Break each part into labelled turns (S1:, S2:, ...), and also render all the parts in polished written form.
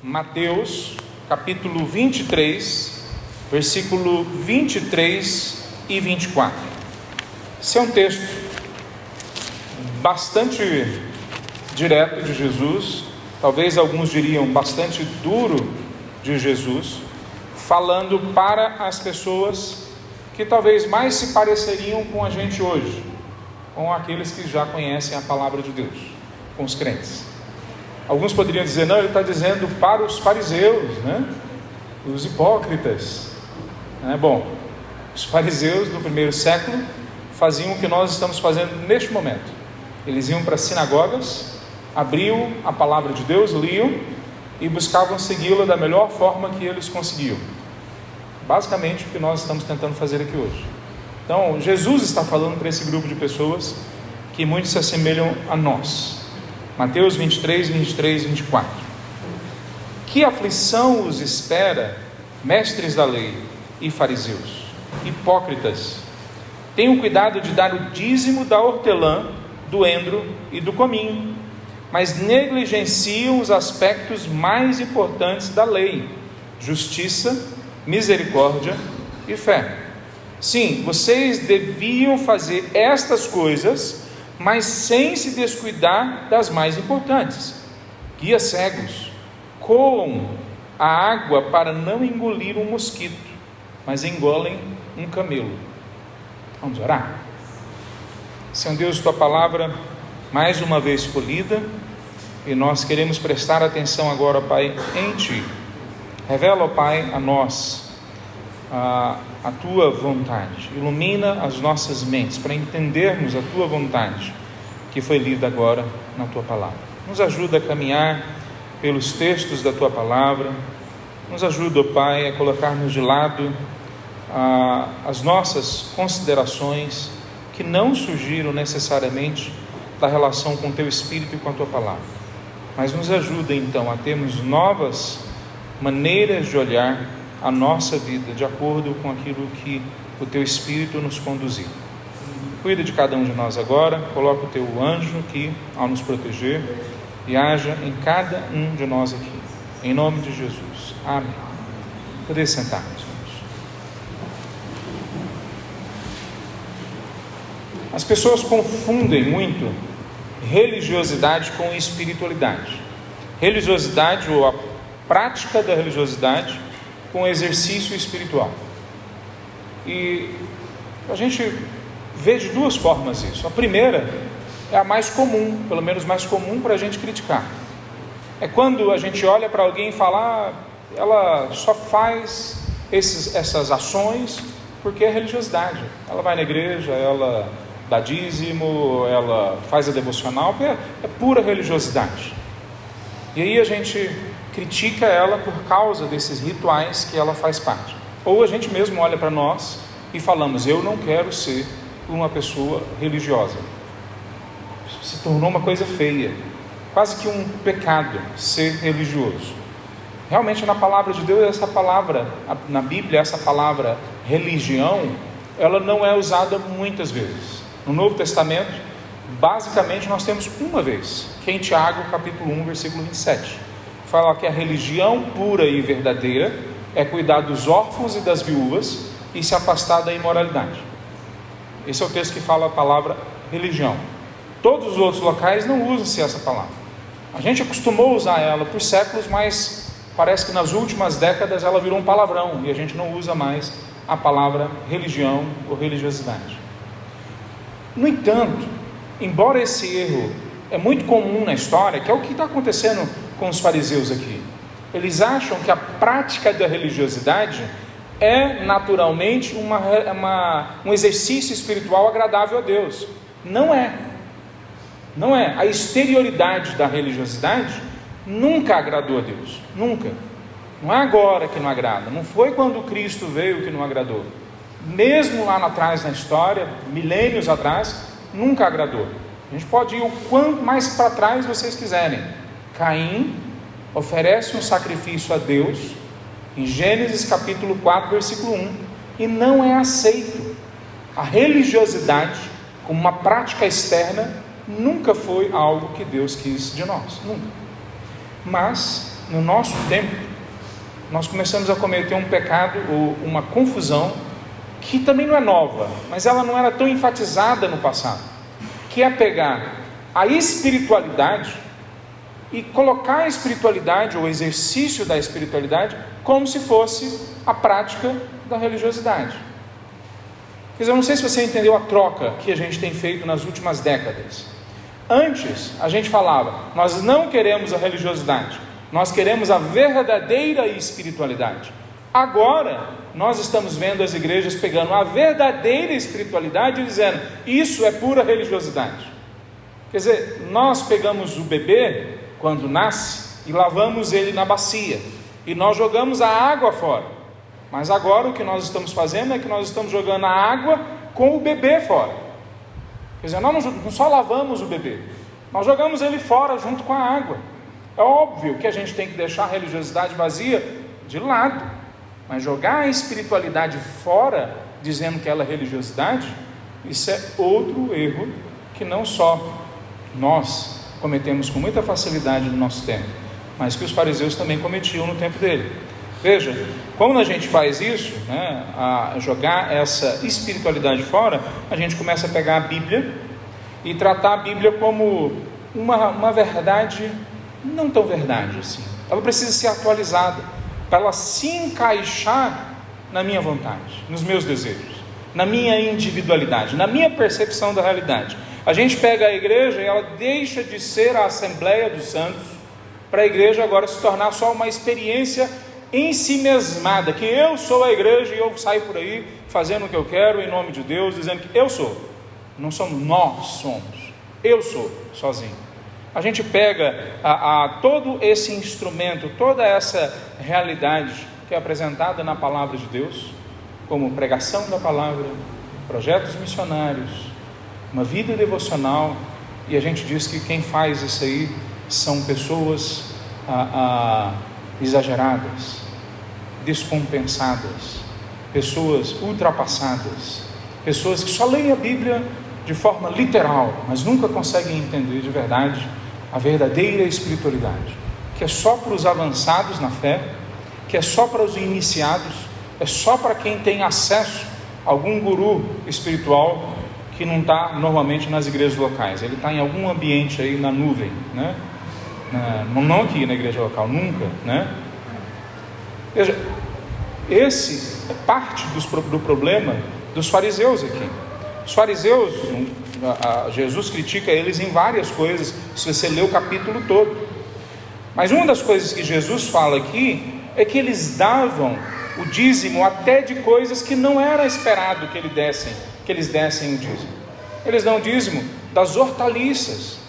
S1: Mateus, capítulo 23, versículo 23 e 24. Esse é um texto bastante direto de Jesus, talvez alguns diriam bastante duro de Jesus, falando para as pessoas que talvez mais se pareceriam com a gente hoje, com aqueles que já conhecem a palavra de Deus, com os crentes. Alguns poderiam dizer, não, ele está dizendo para os fariseus, né? Os hipócritas. Bom, os fariseus do primeiro século faziam o que nós estamos fazendo neste momento. Eles iam para as sinagogas, abriam a palavra de Deus, liam e buscavam segui-la da melhor forma que eles conseguiam. Basicamente o que nós estamos tentando fazer aqui hoje. Então, Jesus está falando para esse grupo de pessoas que muitos se assemelham a nós. Mateus 23, 23 e 24. Que aflição os espera, mestres da lei e fariseus, hipócritas! Tenham cuidado de dar o dízimo da hortelã, do endro e do cominho, mas negligenciam os aspectos mais importantes da lei: justiça, misericórdia e fé. Sim, vocês deviam fazer estas coisas, mas sem se descuidar das mais importantes. Guias cegos, coam a água para não engolir um mosquito, mas engolem um camelo. Vamos orar? Senhor Deus, tua palavra mais uma vez escolhida, e nós queremos prestar atenção agora, Pai, em Ti. Revela, ó Pai, a nós a Tua vontade. Ilumina as nossas mentes para entendermos a Tua vontade, que foi lida agora na Tua palavra. Nos ajuda a caminhar pelos textos da Tua palavra. Nos ajuda, ó Pai, a colocarmos de lado as nossas considerações que não surgiram necessariamente da relação com o Teu Espírito e com a Tua palavra. Mas nos ajuda então a termos novas maneiras de olhar a nossa vida de acordo com aquilo que o Teu Espírito nos conduzir. Cuida de cada um de nós agora, coloca o Teu anjo aqui ao nos proteger e haja em cada um de nós aqui, em nome de Jesus. Amém. Poder sentar, meus irmãos. As pessoas confundem muito religiosidade com espiritualidade. Religiosidade, ou a prática da religiosidade, com exercício espiritual. E a gente vê de duas formas isso. A primeira é a mais comum, pelo menos mais comum para a gente criticar. É quando a gente olha para alguém e fala, ela só faz essas ações porque é religiosidade. Ela vai na igreja, ela dá dízimo, ela faz a devocional, porque é pura religiosidade. E aí a gente critica ela por causa desses rituais que ela faz parte. Ou a gente mesmo olha para nós e falamos, eu não quero ser uma pessoa religiosa. Se tornou uma coisa feia, quase que um pecado ser religioso. Realmente na palavra de Deus, essa palavra, na Bíblia, essa palavra religião, ela não é usada muitas vezes. No Novo Testamento, basicamente nós temos uma vez, que é em Tiago capítulo 1, versículo 27. Fala que a religião pura e verdadeira é cuidar dos órfãos e das viúvas e se afastar da imoralidade. Esse é o texto que fala a palavra religião. Todos os outros locais não usam-se essa palavra. A gente acostumou a usar ela por séculos, mas parece que nas últimas décadas ela virou um palavrão e a gente não usa mais a palavra religião ou religiosidade. No entanto, embora esse erro é muito comum na história, que é o que está acontecendo com os fariseus aqui, eles acham que a prática da religiosidade é naturalmente um exercício espiritual agradável a Deus. Não é. Não é. A exterioridade da religiosidade nunca agradou a Deus. Nunca. Não é agora que não agrada. Não foi quando Cristo veio que não agradou. Mesmo lá atrás na história, milênios atrás, nunca agradou. A gente pode ir o quanto mais para trás vocês quiserem. Caim oferece um sacrifício a Deus em Gênesis capítulo 4, versículo 1, e não é aceito. A religiosidade, como uma prática externa, nunca foi algo que Deus quis de nós, nunca. Mas no nosso tempo, nós começamos a cometer um pecado ou uma confusão que também não é nova, mas ela não era tão enfatizada no passado, que é pegar a espiritualidade e colocar a espiritualidade ou o exercício da espiritualidade como se fosse a prática da religiosidade. Quer dizer, eu não sei se você entendeu a troca que a gente tem feito nas últimas décadas. Antes, a gente falava, nós não queremos a religiosidade, nós queremos a verdadeira espiritualidade. Agora, nós estamos vendo as igrejas pegando a verdadeira espiritualidade e dizendo, isso é pura religiosidade. Quer dizer, nós pegamos o bebê, quando nasce, e lavamos ele na bacia, e nós jogamos a água fora. Mas agora o que nós estamos fazendo é que nós estamos jogando a água com o bebê fora. Quer dizer, nós não só lavamos o bebê, nós jogamos ele fora junto com a água. É óbvio que a gente tem que deixar a religiosidade vazia de lado, mas jogar a espiritualidade fora, dizendo que ela é religiosidade, isso é outro erro que não só nós cometemos com muita facilidade no nosso tempo, mas que os fariseus também cometiam no tempo dele. Veja, quando a gente faz isso, a jogar essa espiritualidade fora, a gente começa a pegar a Bíblia e tratar a Bíblia como uma verdade, não tão verdade assim. Ela precisa ser atualizada, para ela se encaixar na minha vontade, nos meus desejos, na minha individualidade, na minha percepção da realidade. A gente pega a igreja e ela deixa de ser a Assembleia dos Santos, para a igreja agora se tornar só uma experiência em si mesmada, que eu sou a igreja e eu saio por aí fazendo o que eu quero em nome de Deus, dizendo que eu sou. Não somos nós, somos. Eu sou sozinho. A gente pega todo esse instrumento, toda essa realidade que é apresentada na palavra de Deus, como pregação da palavra, projetos missionários, uma vida devocional, e a gente diz que quem faz isso aí são pessoas exageradas, descompensadas, pessoas ultrapassadas, pessoas que só leem a Bíblia de forma literal, mas nunca conseguem entender de verdade a verdadeira espiritualidade, que é só para os avançados na fé, que é só para os iniciados, é só para quem tem acesso a algum guru espiritual que não está normalmente nas igrejas locais, ele está em algum ambiente aí na nuvem, né? Não aqui na igreja local, nunca, né? Veja, esse é parte do problema dos fariseus aqui. Os fariseus, Jesus critica eles em várias coisas, se você ler o capítulo todo. Mas uma das coisas que Jesus fala aqui é que eles davam o dízimo até de coisas que não era esperado que eles dessem o dízimo. Eles dão o dízimo das hortaliças,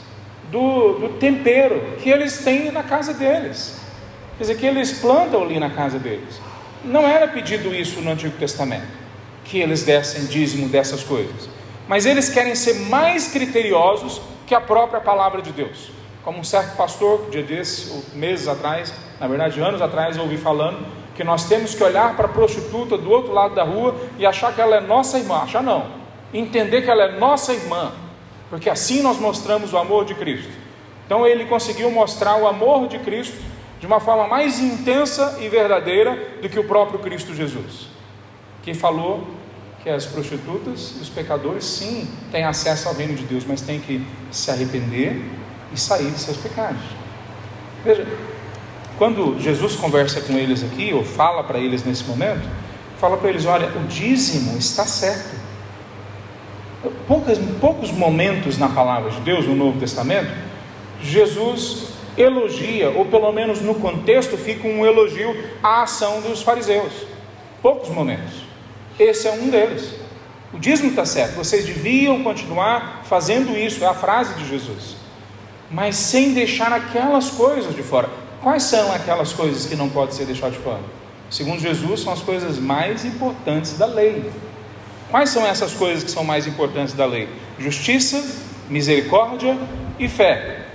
S1: do tempero que eles têm na casa deles, quer dizer, que eles plantam ali na casa deles. Não era pedido isso no Antigo Testamento, que eles dessem dízimo dessas coisas, mas eles querem ser mais criteriosos que a própria palavra de Deus. Como um certo pastor, dia desses, ou meses atrás, na verdade anos atrás, eu ouvi falando que nós temos que olhar para a prostituta do outro lado da rua e achar que ela é nossa irmã. Achar não, entender que ela é nossa irmã, porque assim nós mostramos o amor de Cristo. Então ele conseguiu mostrar o amor de Cristo de uma forma mais intensa e verdadeira do que o próprio Cristo Jesus, que falou que as prostitutas e os pecadores sim têm acesso ao reino de Deus, mas têm que se arrepender e sair de seus pecados. Veja, quando Jesus conversa com eles aqui, ou fala para eles nesse momento, fala para eles, olha, o dízimo está certo. Poucos momentos na palavra de Deus, no Novo Testamento, Jesus elogia, ou pelo menos no contexto fica um elogio à ação dos fariseus. Poucos momentos. Esse é um deles. O dízimo está certo, vocês deviam continuar fazendo isso, é a frase de Jesus, mas sem deixar aquelas coisas de fora. Quais são aquelas coisas que não podem ser deixadas de fora? Segundo Jesus, são as coisas mais importantes da lei. Quais são essas coisas que são mais importantes da lei? Justiça, misericórdia e fé.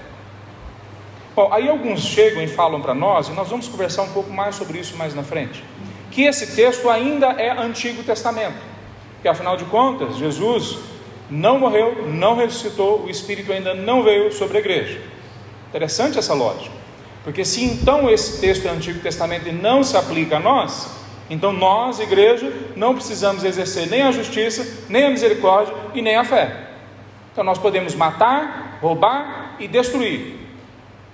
S1: Bom, aí alguns chegam e falam para nós, e nós vamos conversar um pouco mais sobre isso mais na frente, que esse texto ainda é Antigo Testamento, porque afinal de contas, Jesus não morreu, não ressuscitou, o Espírito ainda não veio sobre a igreja. Interessante essa lógica, Porque se então esse texto do Antigo Testamento não se aplica a nós, então nós, igreja, não precisamos exercer nem a justiça, nem a misericórdia e nem a fé. Então nós podemos matar, roubar e destruir.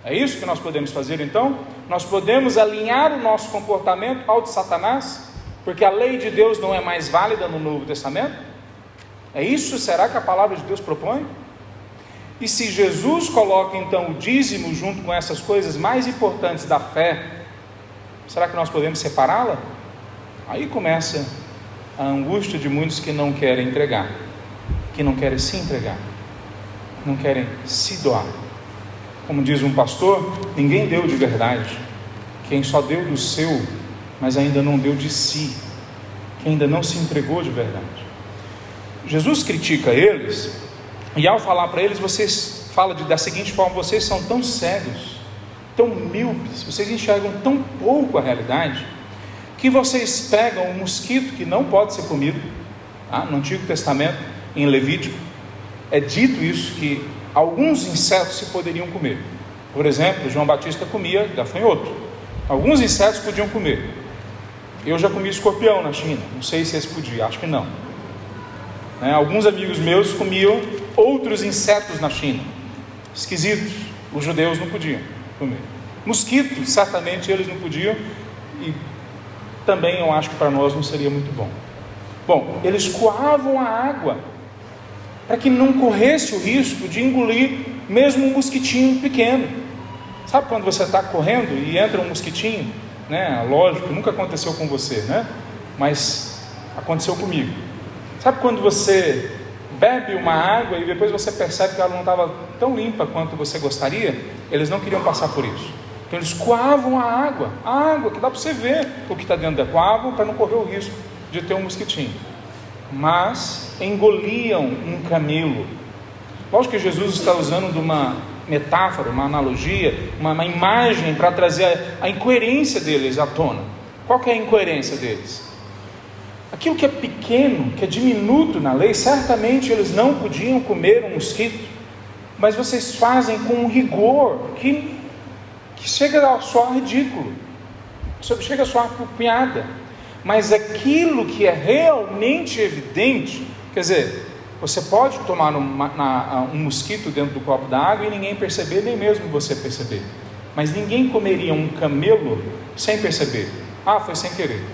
S1: É isso que nós podemos fazer então? Nós podemos alinhar o nosso comportamento ao de Satanás, porque a lei de Deus não é mais válida no Novo Testamento? É isso? Será que a palavra de Deus propõe? E se Jesus coloca então o dízimo junto com essas coisas mais importantes da fé, será que nós podemos separá-la? Aí começa a angústia de muitos que não querem entregar, que não querem se entregar, não querem se doar. Como diz um pastor, ninguém deu de verdade. Quem só deu do seu, mas ainda não deu de si, quem ainda não se entregou de verdade. Jesus critica eles, e ao falar para eles, vocês falam da seguinte forma: vocês são tão cegos, tão míopes, vocês enxergam tão pouco a realidade, que vocês pegam um mosquito que não pode ser comido. No Antigo Testamento, em Levítico, é dito isso, que alguns insetos se poderiam comer. Por exemplo, João Batista comia gafanhoto. Alguns insetos podiam comer. Eu já comi escorpião na China, não sei se eles podiam, acho que não. Alguns amigos meus comiam outros insetos na China, esquisitos, os judeus não podiam comer. Mosquitos, certamente eles não podiam, e também eu acho que para nós não seria muito bom. Bom, eles coavam a água, para que não corresse o risco de engolir mesmo um mosquitinho pequeno. Sabe quando você está correndo e entra um mosquitinho? Lógico, nunca aconteceu com você, mas aconteceu comigo. Sabe quando você bebe uma água e depois você percebe que ela não estava tão limpa quanto você gostaria? Eles não queriam passar por isso. Então eles coavam a água que dá para você ver o que está dentro da coavam, para não correr o risco de ter um mosquitinho. Mas engoliam um camelo. Lógico que Jesus está usando de uma metáfora, uma analogia, uma imagem para trazer a incoerência deles à tona. Qual que é a incoerência deles? Aquilo que é pequeno, que é diminuto na lei, certamente eles não podiam comer um mosquito, mas vocês fazem com um rigor que chega a soar ridículo, chega a soar por piada. Mas aquilo que é realmente evidente, quer dizer, você pode tomar um mosquito dentro do copo d'água e ninguém perceber, nem mesmo você perceber. Mas ninguém comeria um camelo sem perceber. Foi sem querer.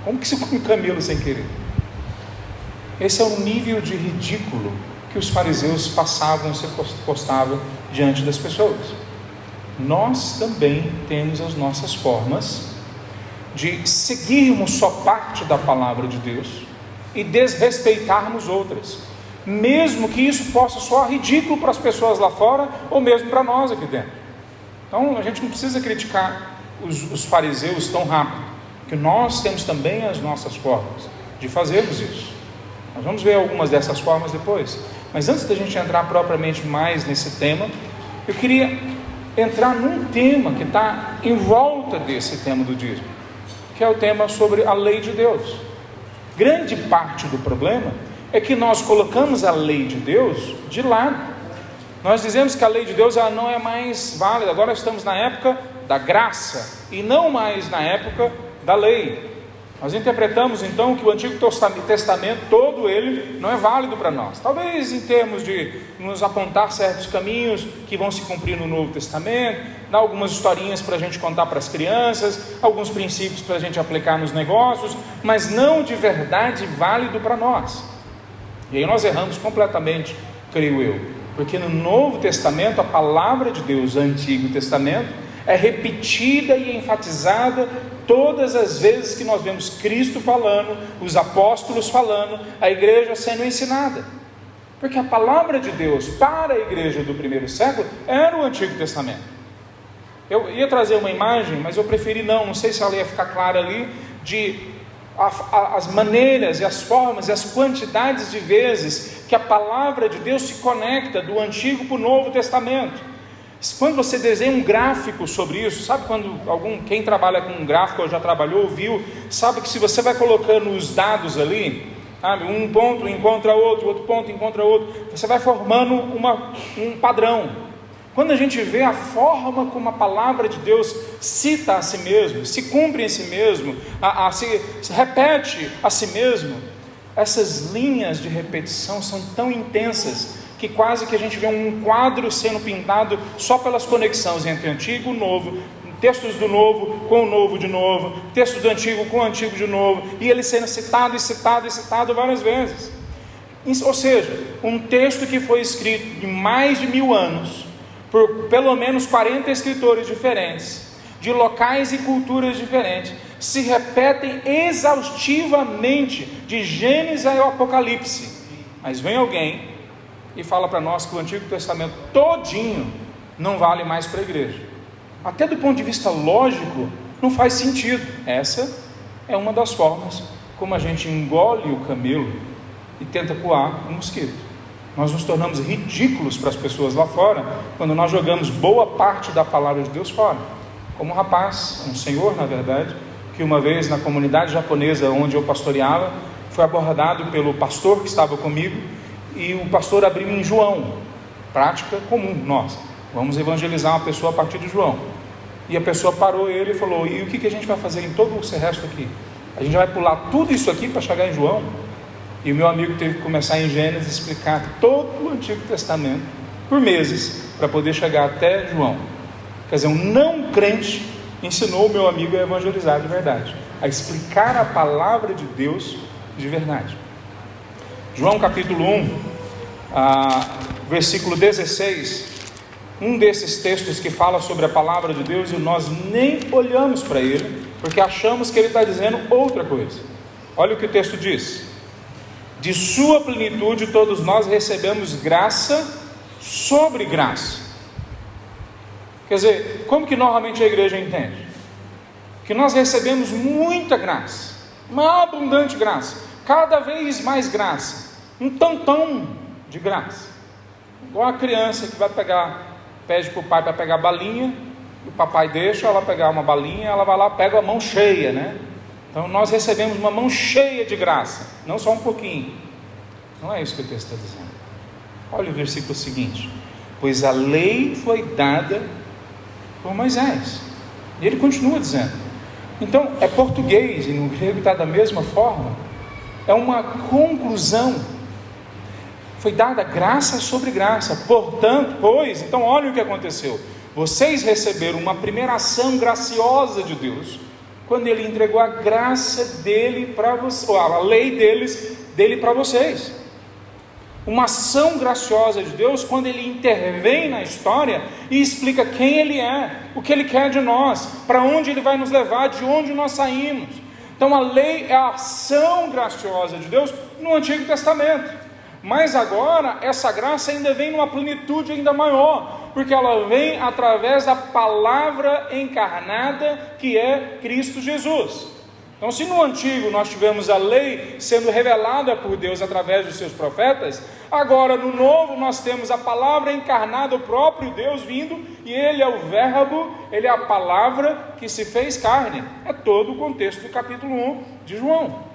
S1: Como que se come um camelo sem querer? Esse é o nível de ridículo que os fariseus passavam, se postavam diante das pessoas. Nós também temos as nossas formas de seguirmos só parte da palavra de Deus e desrespeitarmos outras, mesmo que isso possa soar ridículo para as pessoas lá fora, ou mesmo para nós aqui dentro. Então a gente não precisa criticar os fariseus tão rápido, porque nós temos também as nossas formas de fazermos isso. Nós vamos ver algumas dessas formas depois, mas antes da gente entrar propriamente mais nesse tema, eu queria entrar num tema que está em volta desse tema do dízimo, que é o tema sobre a lei de Deus. Grande parte do problema é que nós colocamos a lei de Deus de lado. Nós dizemos que a lei de Deus ela não é mais válida. Agora estamos na época da graça e não mais na época da lei. Nós interpretamos então que o Antigo Testamento todo ele não é válido para nós. Talvez em termos de nos apontar certos caminhos que vão se cumprir no Novo Testamento, dar algumas historinhas para a gente contar para as crianças, alguns princípios para a gente aplicar nos negócios, mas não de verdade válido para nós. E aí nós erramos completamente, creio eu, porque no Novo Testamento a palavra de Deus, o Antigo Testamento, é repetida e enfatizada todas as vezes que nós vemos Cristo falando, os apóstolos falando, a igreja sendo ensinada. Porque a palavra de Deus para a igreja do primeiro século era o Antigo Testamento. Eu ia trazer uma imagem, mas eu preferi não sei se ela ia ficar clara ali, de as maneiras e as formas e as quantidades de vezes que a palavra de Deus se conecta do Antigo para o Novo Testamento. Quando você desenha um gráfico sobre isso, sabe quando quem trabalha com um gráfico ou já trabalhou, viu, sabe que se você vai colocando os dados ali, sabe, um ponto encontra outro, outro ponto encontra outro, você vai formando um padrão. quando a gente vê a forma como a palavra de Deus cita a si mesmo, se cumpre em si mesmo, se repete a si mesmo, essas linhas de repetição são tão intensas que quase que a gente vê um quadro sendo pintado só pelas conexões entre Antigo e Novo, textos do Novo com o Novo de novo, textos do Antigo com o Antigo de novo, e ele sendo citado e citado e citado várias vezes. Ou seja, um texto que foi escrito em mais de 1000 anos, por pelo menos 40 escritores diferentes, de locais e culturas diferentes, se repetem exaustivamente de Gênesis ao Apocalipse. Mas vem alguém e fala para nós que o Antigo Testamento todinho não vale mais para a igreja. Até do ponto de vista lógico, não faz sentido. Essa é uma das formas como a gente engole o camelo e tenta coar o mosquito. Nós nos tornamos ridículos para as pessoas lá fora quando nós jogamos boa parte da palavra de Deus fora. Como um rapaz, um senhor na verdade, que uma vez na comunidade japonesa onde eu pastoreava, foi abordado pelo pastor que estava comigo, e o pastor abriu em João, prática comum nossa, vamos evangelizar uma pessoa a partir de João, e a pessoa parou ele e falou: e o que a gente vai fazer em todo o resto aqui? A gente vai pular tudo isso aqui para chegar em João? E o meu amigo teve que começar em Gênesis, explicar todo o Antigo Testamento por meses, para poder chegar até João. Quer dizer, um não crente ensinou o meu amigo a evangelizar de verdade, a explicar a palavra de Deus de verdade. João capítulo 1, versículo 16, um desses textos que fala sobre a palavra de Deus, e nós nem olhamos para ele, porque achamos que ele está dizendo outra coisa. Olha o que o texto diz: de sua plenitude todos nós recebemos graça sobre graça. Quer dizer, como que normalmente a igreja entende? Que nós recebemos muita graça, uma abundante graça, cada vez mais graça, um tantão de graça, igual a criança que vai pede para o pai para pegar balinha, e o papai deixa ela pegar uma balinha, ela vai lá, pega a mão cheia, né? Então nós recebemos uma mão cheia de graça, não só um pouquinho. Não é isso que o texto está dizendo. Olha o versículo seguinte: pois a lei foi dada por Moisés. E ele continua dizendo. Então é português, e no grego está da mesma forma. É uma conclusão. Foi dada graça sobre graça. Portanto, então olha o que aconteceu. Vocês receberam uma primeira ação graciosa de Deus, quando Ele entregou a graça dele para vocês, ou a lei dele para vocês. Uma ação graciosa de Deus, quando Ele intervém na história e explica quem Ele é, o que Ele quer de nós, para onde Ele vai nos levar, de onde nós saímos. Então a lei é a ação graciosa de Deus no Antigo Testamento. Mas agora essa graça ainda vem numa plenitude ainda maior, porque ela vem através da palavra encarnada, que é Cristo Jesus. Então, se no Antigo nós tivemos a lei sendo revelada por Deus através dos seus profetas, agora no Novo nós temos a palavra encarnada, o próprio Deus vindo, e Ele é o Verbo, Ele é a palavra que se fez carne. É todo o contexto do capítulo 1 de João.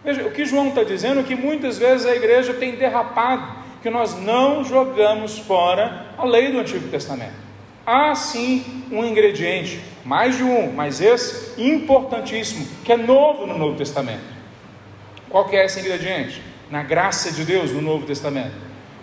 S1: Veja, o que João está dizendo é que muitas vezes a igreja tem derrapado, que nós não jogamos fora a lei do Antigo Testamento. Há sim um ingrediente, mais de um, mas esse importantíssimo, que é novo no Novo Testamento. Qual que é esse ingrediente? Na graça de Deus no Novo Testamento.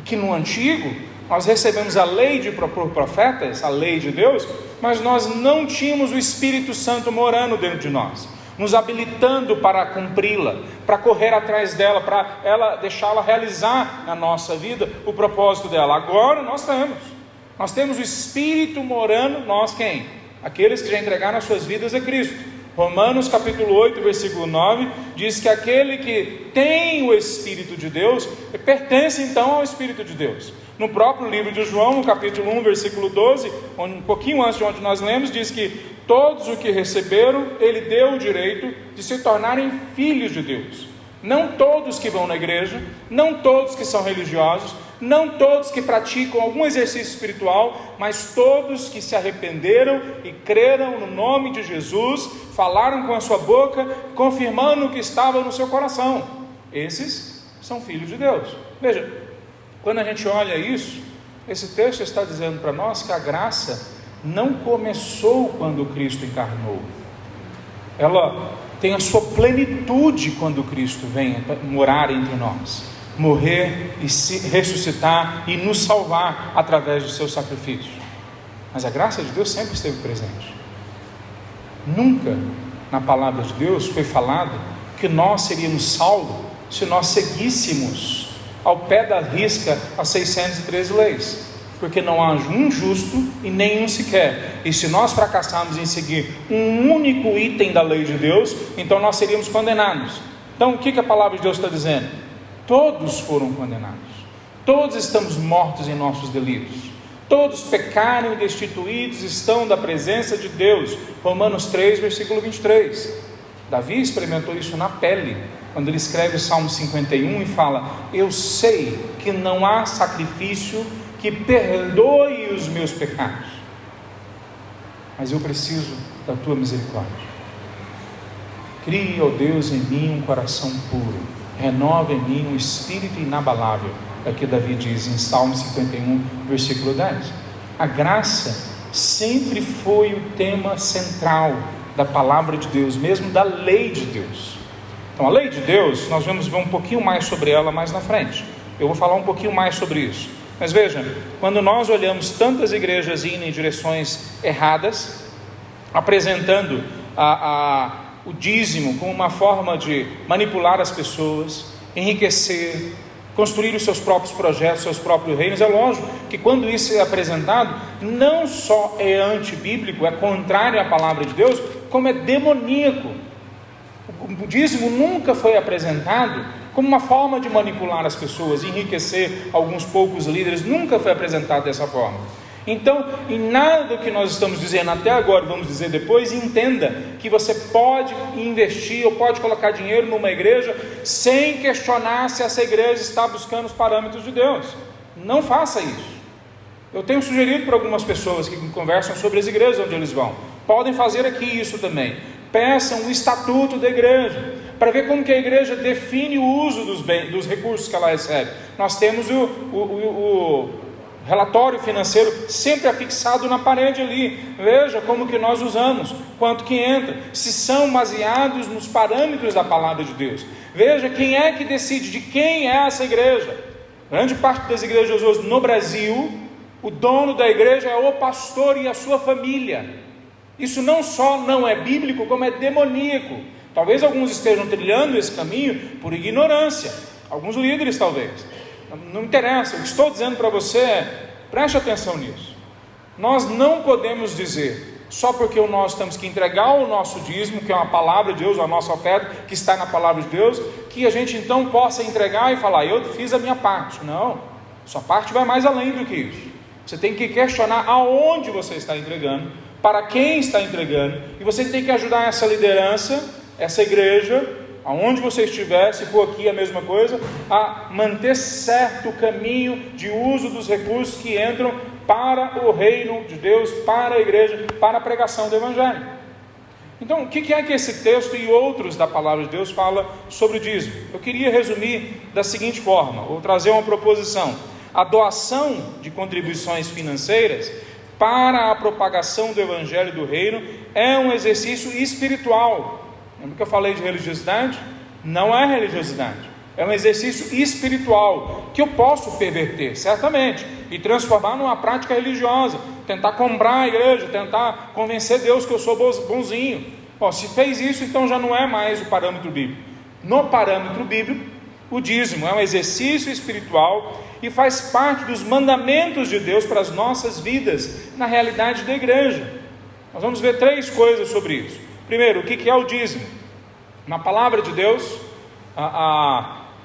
S1: Que no Antigo nós recebemos a lei por profetas, a lei de Deus, mas nós não tínhamos o Espírito Santo morando dentro de nós, nos habilitando para cumpri-la, para correr atrás dela, para deixá-la realizar na nossa vida o propósito dela. Agora nós temos o Espírito morando, nós quem? Aqueles que já entregaram as suas vidas a Cristo. Romanos capítulo 8, versículo 9, diz que aquele que tem o Espírito de Deus, pertence então ao Espírito de Deus. No próprio livro de João, no capítulo 1, versículo 12, um pouquinho antes de onde nós lemos, diz que todos o que receberam, Ele deu o direito de se tornarem filhos de Deus. Não todos que vão na igreja, não todos que são religiosos, não todos que praticam algum exercício espiritual, mas todos que se arrependeram e creram no nome de Jesus, falaram com a sua boca, confirmando o que estava no seu coração. Esses são filhos de Deus. Veja, quando a gente olha isso, Esse texto está dizendo para nós que a graça não começou quando Cristo encarnou. Ela tem a sua plenitude quando Cristo vem morar entre nós, morrer e se ressuscitar e nos salvar através do seu sacrifício. Mas a graça de Deus sempre esteve presente. Nunca na palavra de Deus foi falado que nós seríamos salvos se nós seguíssemos ao pé da risca as 613 leis, porque não há um justo e nenhum sequer, e se nós fracassarmos em seguir um único item da lei de Deus, então nós seríamos condenados. Então o que a palavra de Deus está dizendo? Todos foram condenados, todos estamos mortos em nossos delitos, todos pecaram e destituídos estão da presença de Deus. Romanos 3, versículo 23. Davi experimentou isso na pele, quando ele escreve o Salmo 51 e fala: eu sei que não há sacrifício que perdoe os meus pecados, mas eu preciso da tua misericórdia. Crie, ó Deus, em mim um coração puro, renova em mim um espírito inabalável. Aqui Davi diz em Salmo 51, versículo 10. A graça sempre foi o tema central da palavra de Deus, mesmo da lei de Deus. Então a lei de Deus, nós vamos ver um pouquinho mais sobre ela mais na frente. Eu vou falar um pouquinho mais sobre isso. Mas veja, quando nós olhamos tantas igrejas indo em direções erradas, apresentando o dízimo como uma forma de manipular as pessoas, enriquecer, construir os seus próprios projetos, seus próprios reinos, é lógico que quando isso é apresentado, não só é antibíblico, é contrário à palavra de Deus, como é demoníaco. O dízimo nunca foi apresentado como uma forma de manipular as pessoas, enriquecer alguns poucos líderes, nunca foi apresentado dessa forma. Então, em nada do que nós estamos dizendo até agora, vamos dizer depois, entenda que você pode investir ou pode colocar dinheiro numa igreja sem questionar se essa igreja está buscando os parâmetros de Deus. Não faça isso. Eu tenho sugerido para algumas pessoas que conversam sobre as igrejas onde eles vão, podem fazer aqui isso também. Peçam o estatuto da igreja, para ver como que a igreja define o uso dos recursos que ela recebe. Nós temos o relatório financeiro sempre afixado na parede ali. Veja como que nós usamos, quanto que entra, se são baseados nos parâmetros da palavra de Deus. Veja quem é que decide de quem é essa igreja. Grande parte das igrejas hoje no Brasil, o dono da igreja é o pastor e a sua família. Isso não só não é bíblico, como é demoníaco. Talvez alguns estejam trilhando esse caminho por ignorância, alguns líderes talvez. Não interessa, o que estou dizendo para você é, preste atenção nisso. Nós não podemos dizer, só porque nós temos que entregar o nosso dízimo, que é uma palavra de Deus, a nossa oferta, que está na palavra de Deus, que a gente então possa entregar e falar, eu fiz a minha parte. Não, sua parte vai mais além do que isso. Você tem que questionar aonde você está entregando, para quem está entregando, e você tem que ajudar essa liderança, essa igreja, aonde você estiver, se for aqui a mesma coisa, a manter certo o caminho de uso dos recursos que entram para o reino de Deus, para a igreja, para a pregação do Evangelho. Então, o que é que esse texto e outros da palavra de Deus fala sobre o dízimo? Eu queria resumir da seguinte forma, vou trazer uma proposição. A doação de contribuições financeiras para a propagação do Evangelho do Reino é um exercício espiritual. Lembra que eu falei de religiosidade? Não é religiosidade, é um exercício espiritual que eu posso perverter, certamente, e transformar numa prática religiosa, tentar comprar a igreja, tentar convencer Deus que eu sou bonzinho. Bom, se fez isso, então já não é mais o parâmetro bíblico. No parâmetro bíblico, o dízimo é um exercício espiritual e faz parte dos mandamentos de Deus para as nossas vidas, na realidade da igreja. Nós vamos ver 3 coisas sobre isso. Primeiro, o que é o dízimo? Na palavra de Deus,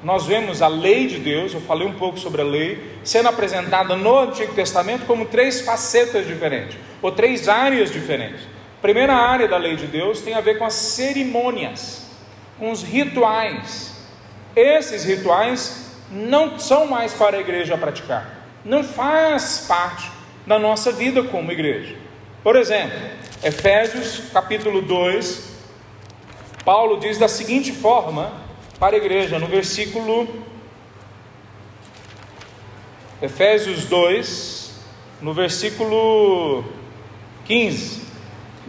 S1: nós vemos a lei de Deus, eu falei um pouco sobre a lei, sendo apresentada no Antigo Testamento como 3 facetas diferentes, ou 3 áreas diferentes. A primeira área da lei de Deus tem a ver com as cerimônias, com os rituais. Esses rituais não são mais para a igreja praticar, não faz parte da nossa vida como igreja. Por exemplo, Efésios capítulo 2, Paulo diz da seguinte forma para a igreja, no versículo Efésios 2, no versículo 15.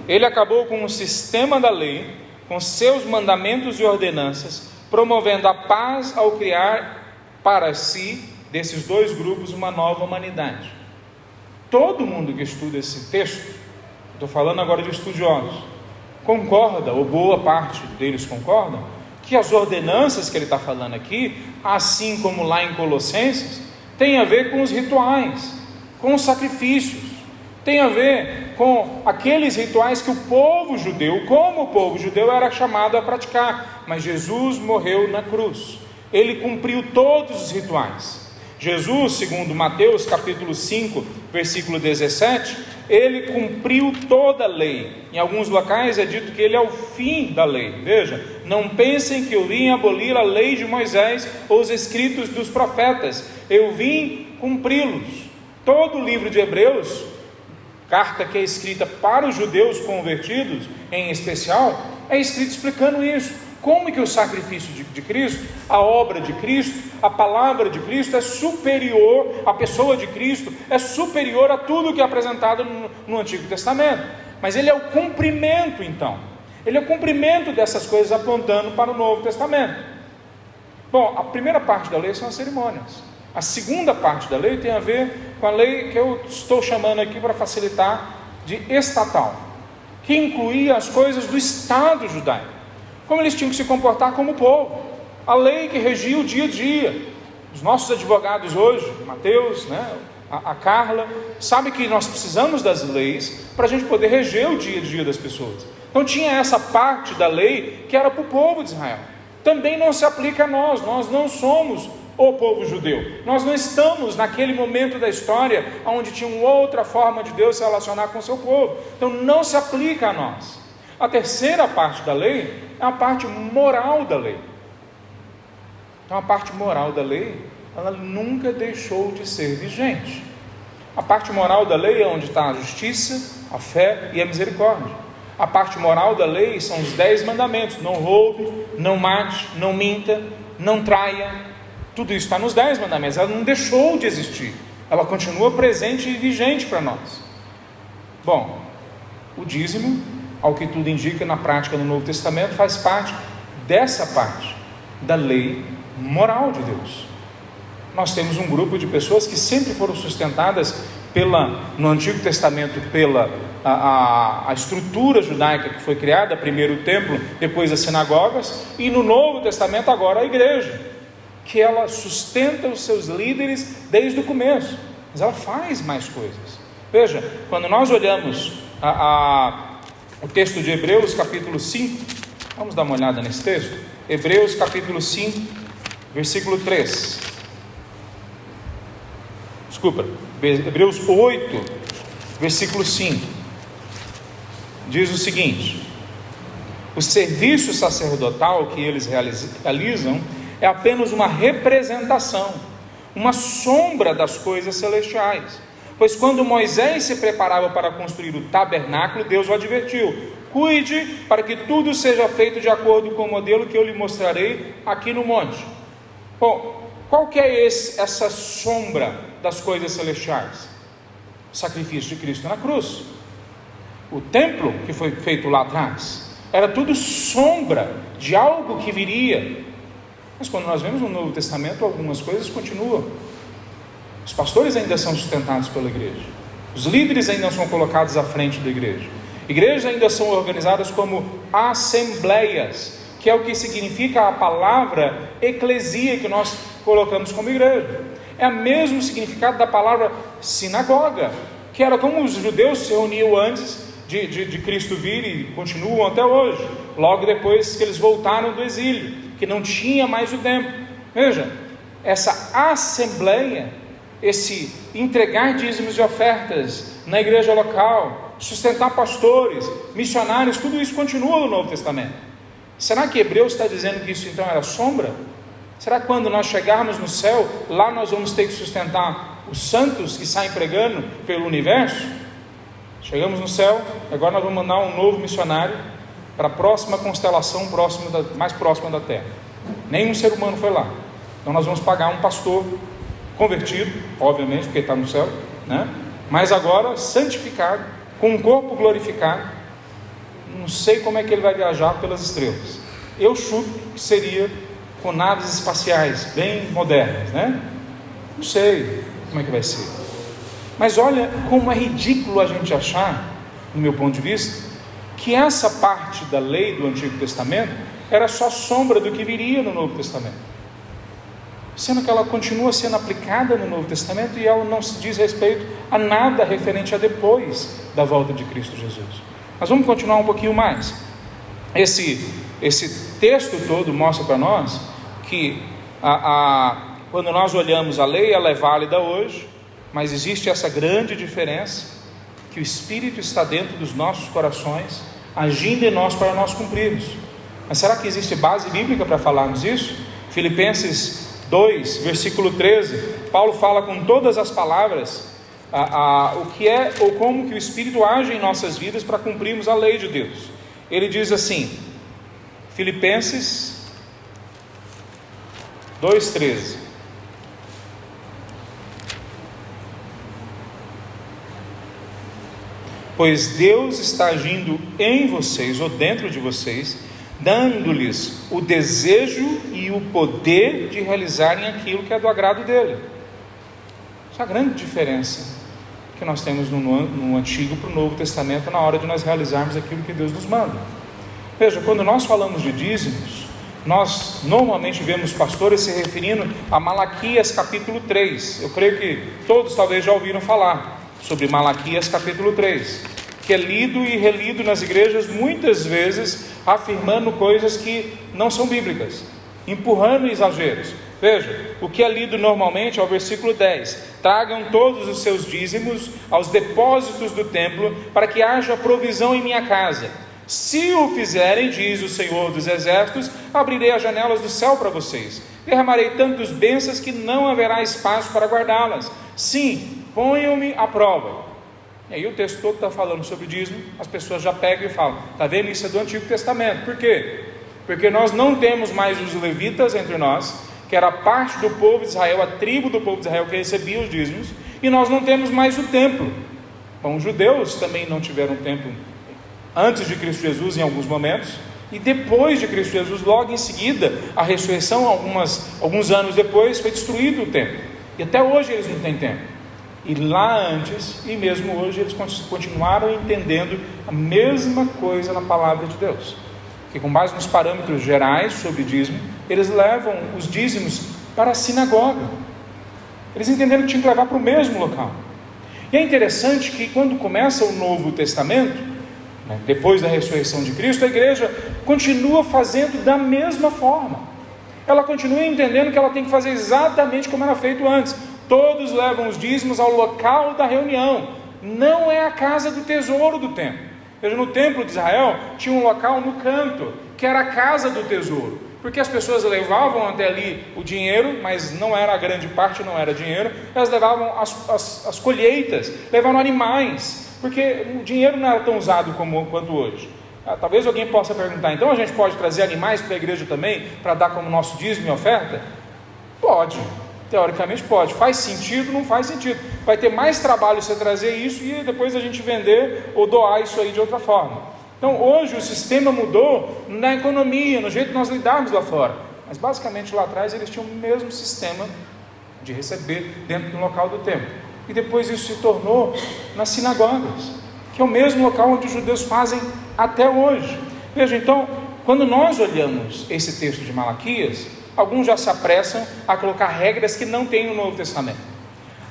S1: Ele acabou com o sistema da lei, com seus mandamentos e ordenanças, promovendo a paz ao criar para si, desses dois grupos, uma nova humanidade. Todo mundo que estuda esse texto, estou falando agora de estudiosos, concorda, ou boa parte deles concordam, que as ordenanças que ele está falando aqui, assim como lá em Colossenses, tem a ver com os rituais, com os sacrifícios, tem a ver com aqueles rituais que o povo judeu, como o povo judeu, era chamado a praticar. Mas Jesus morreu na cruz, ele cumpriu todos os rituais. Jesus, segundo Mateus capítulo 5, versículo 17, ele cumpriu toda a lei. Em alguns locais é dito que ele é o fim da lei. Veja, não pensem que eu vim abolir a lei de Moisés ou os escritos dos profetas, eu vim cumpri-los. Todo o livro de Hebreus, carta que é escrita para os judeus convertidos em especial, é escrito explicando isso. Como que o sacrifício de Cristo, a obra de Cristo, a palavra de Cristo é superior, a pessoa de Cristo é superior a tudo que é apresentado no Antigo Testamento. Mas ele é o cumprimento então. Ele é o cumprimento dessas coisas apontando para o Novo Testamento. Bom, a primeira parte da lei são as cerimônias. A segunda parte da lei tem a ver com a lei que eu estou chamando aqui para facilitar de estatal, que incluía as coisas do Estado judaico. Como eles tinham que se comportar como povo, a lei que regia o dia a dia. Os nossos advogados hoje, Mateus, a Carla, sabe que nós precisamos das leis para a gente poder reger o dia a dia das pessoas. Então tinha essa parte da lei que era para o povo de Israel. Também não se aplica a nós não somos o povo judeu, nós não estamos naquele momento da história onde tinha uma outra forma de Deus se relacionar com o seu povo, então não se aplica a nós. A terceira parte da lei é a parte moral da lei. Então a parte moral da lei, ela nunca deixou de ser vigente. A parte moral da lei é onde está a justiça, a fé e a misericórdia. A parte moral da lei são os 10 mandamentos: não roube, não mate, não minta, não traia. Tudo isso está nos 10 mandamentos. Ela não deixou de existir, ela continua presente e vigente para nós. Bom, o dízimo, ao que tudo indica na prática no Novo Testamento, faz parte dessa parte da lei moral de Deus. Nós temos um grupo de pessoas que sempre foram sustentadas no Antigo Testamento pela a estrutura judaica que foi criada, primeiro o templo, depois as sinagogas, e no Novo Testamento agora a igreja, que ela sustenta os seus líderes desde o começo, mas ela faz mais coisas. Veja, quando nós olhamos o texto de Hebreus capítulo 5, vamos dar uma olhada nesse texto. Hebreus capítulo 5, versículo 3. Hebreus 8, versículo 5. Diz o seguinte: o serviço sacerdotal que eles realizam é apenas uma representação, uma sombra das coisas celestiais. Pois quando Moisés se preparava para construir o tabernáculo, Deus o advertiu: cuide para que tudo seja feito de acordo com o modelo que eu lhe mostrarei aqui no monte. Bom, qual que é essa sombra das coisas celestiais? O sacrifício de Cristo na cruz. O templo que foi feito lá atrás era tudo sombra de algo que viria. Mas quando nós vemos no Novo Testamento, algumas coisas continuam. Os pastores ainda são sustentados pela igreja, os líderes ainda são colocados à frente da igreja, igrejas ainda são organizadas como assembleias, que é o que significa a palavra eclesia que nós colocamos como igreja. É o mesmo significado da palavra sinagoga, que era como os judeus se reuniam antes de Cristo vir e continuam até hoje, logo depois que eles voltaram do exílio, que não tinha mais o templo. Veja, essa assembleia, esse entregar dízimos e ofertas na igreja local, sustentar pastores, missionários, tudo isso continua no Novo Testamento. Será que Hebreus está dizendo que isso então era sombra? Será que quando nós chegarmos no céu, lá nós vamos ter que sustentar os santos que saem pregando pelo universo? Chegamos no céu, agora nós vamos mandar um novo missionário para a próxima constelação mais próxima da Terra. Nenhum ser humano foi lá. Então nós vamos pagar um pastor convertido, obviamente, porque está no céu, né? Mas agora santificado, com um corpo glorificado. Não sei como é que ele vai viajar pelas estrelas. Eu chuto que seria com naves espaciais bem modernas, né? Não sei como é que vai ser. Mas olha como é ridículo a gente achar, no meu ponto de vista, que essa parte da lei do Antigo Testamento era só sombra do que viria no Novo Testamento, sendo que ela continua sendo aplicada no Novo Testamento e ela não se diz respeito a nada referente a depois da volta de Cristo Jesus. Mas vamos continuar um pouquinho mais. Esse texto todo mostra para nós que quando nós olhamos a lei, ela é válida hoje, mas existe essa grande diferença, que o Espírito está dentro dos nossos corações, agindo em nós para nós cumprirmos. Mas será que existe base bíblica para falarmos isso? Filipenses 2, versículo 13, Paulo fala com todas as palavras o que é ou como que o Espírito age em nossas vidas para cumprirmos a lei de Deus. Ele diz assim, Filipenses 2,13: pois Deus está agindo em vocês ou dentro de vocês, dando-lhes o desejo e o poder de realizarem aquilo que é do agrado dele. Essa é a grande diferença que nós temos no Antigo para o Novo Testamento, na hora de nós realizarmos aquilo que Deus nos manda. Veja, quando nós falamos de dízimos, nós normalmente vemos pastores se referindo a Malaquias capítulo 3. Eu creio que todos talvez já ouviram falar sobre Malaquias capítulo 3, que é lido e relido nas igrejas muitas vezes, afirmando coisas que não são bíblicas, empurrando exageros. Veja, o que é lido normalmente é o versículo 10: tragam todos os seus dízimos aos depósitos do templo, para que haja provisão em minha casa. Se o fizerem, diz o Senhor dos Exércitos, abrirei as janelas do céu para vocês, derramarei tantos bênçãos que não haverá espaço para guardá-las. Sim, ponham-me à prova. E aí o texto todo está falando sobre dízimo, as pessoas já pegam e falam, está vendo, isso é do Antigo Testamento. Por quê? Porque nós não temos mais os levitas entre nós, que era parte do povo de Israel, a tribo do povo de Israel que recebia os dízimos, e nós não temos mais o templo. Bom, os judeus também não tiveram templo antes de Cristo Jesus em alguns momentos, e depois de Cristo Jesus, logo em seguida, a ressurreição, alguns anos depois, foi destruído o templo, e até hoje eles não têm templo. E lá antes, e mesmo hoje, eles continuaram entendendo a mesma coisa na palavra de Deus, que com base nos parâmetros gerais sobre dízimo, eles levam os dízimos para a sinagoga. Eles entenderam que tinham que levar para o mesmo local. E é interessante que quando começa o Novo Testamento, depois da ressurreição de Cristo, a igreja continua fazendo da mesma forma. Ela continua entendendo que ela tem que fazer exatamente como era feito antes. Todos levam os dízimos ao local da reunião, não é a casa do tesouro do templo. Veja, no templo de Israel tinha um local no canto, que era a casa do tesouro, porque as pessoas levavam até ali o dinheiro, mas não era a grande parte, não era dinheiro. Elas levavam as colheitas, levavam animais, porque o dinheiro não era tão usado quanto hoje. Talvez alguém possa perguntar, então a gente pode trazer animais para a igreja também, para dar como nosso dízimo e oferta? Pode, teoricamente pode. Faz sentido? Não faz sentido. Vai ter mais trabalho você trazer isso e depois a gente vender ou doar isso aí de outra forma. Então hoje o sistema mudou na economia, no jeito que nós lidarmos lá fora, mas basicamente lá atrás eles tinham o mesmo sistema de receber dentro do local do templo, e depois isso se tornou nas sinagogas, que é o mesmo local onde os judeus fazem até hoje. Veja, então, quando nós olhamos esse texto de Malaquias, alguns já se apressam a colocar regras que não tem no Novo Testamento,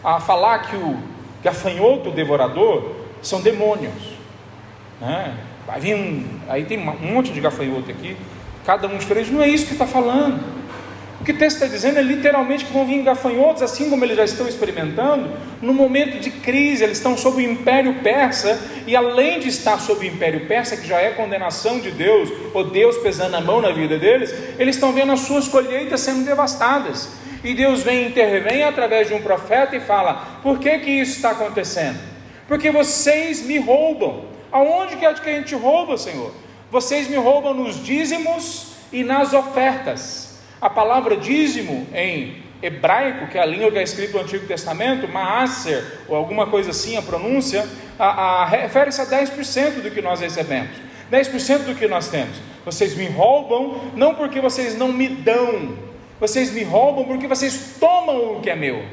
S1: a falar que o gafanhoto devorador são demônios, né? Vai vir aí tem um monte de gafanhoto aqui, cada um diferente. Não é isso que está falando. O que o texto está dizendo é literalmente que vão vir gafanhotos, assim como eles já estão experimentando, no momento de crise. Eles estão sob o Império Persa, e além de estar sob o Império Persa, que já é condenação de Deus, ou Deus pesando a mão na vida deles, eles estão vendo as suas colheitas sendo devastadas, e Deus intervém através de um profeta e fala: por que isso está acontecendo? Porque vocês me roubam. Aonde que é que a gente rouba, Senhor? Vocês me roubam nos dízimos e nas ofertas. A palavra dízimo em hebraico, que é a língua que é escrita no Antigo Testamento, Maaser, ou alguma coisa assim, a pronúncia, refere-se a 10% do que nós recebemos, 10% do que nós temos. Vocês me roubam, não porque vocês não me dão, vocês me roubam porque vocês tomam o que é meu.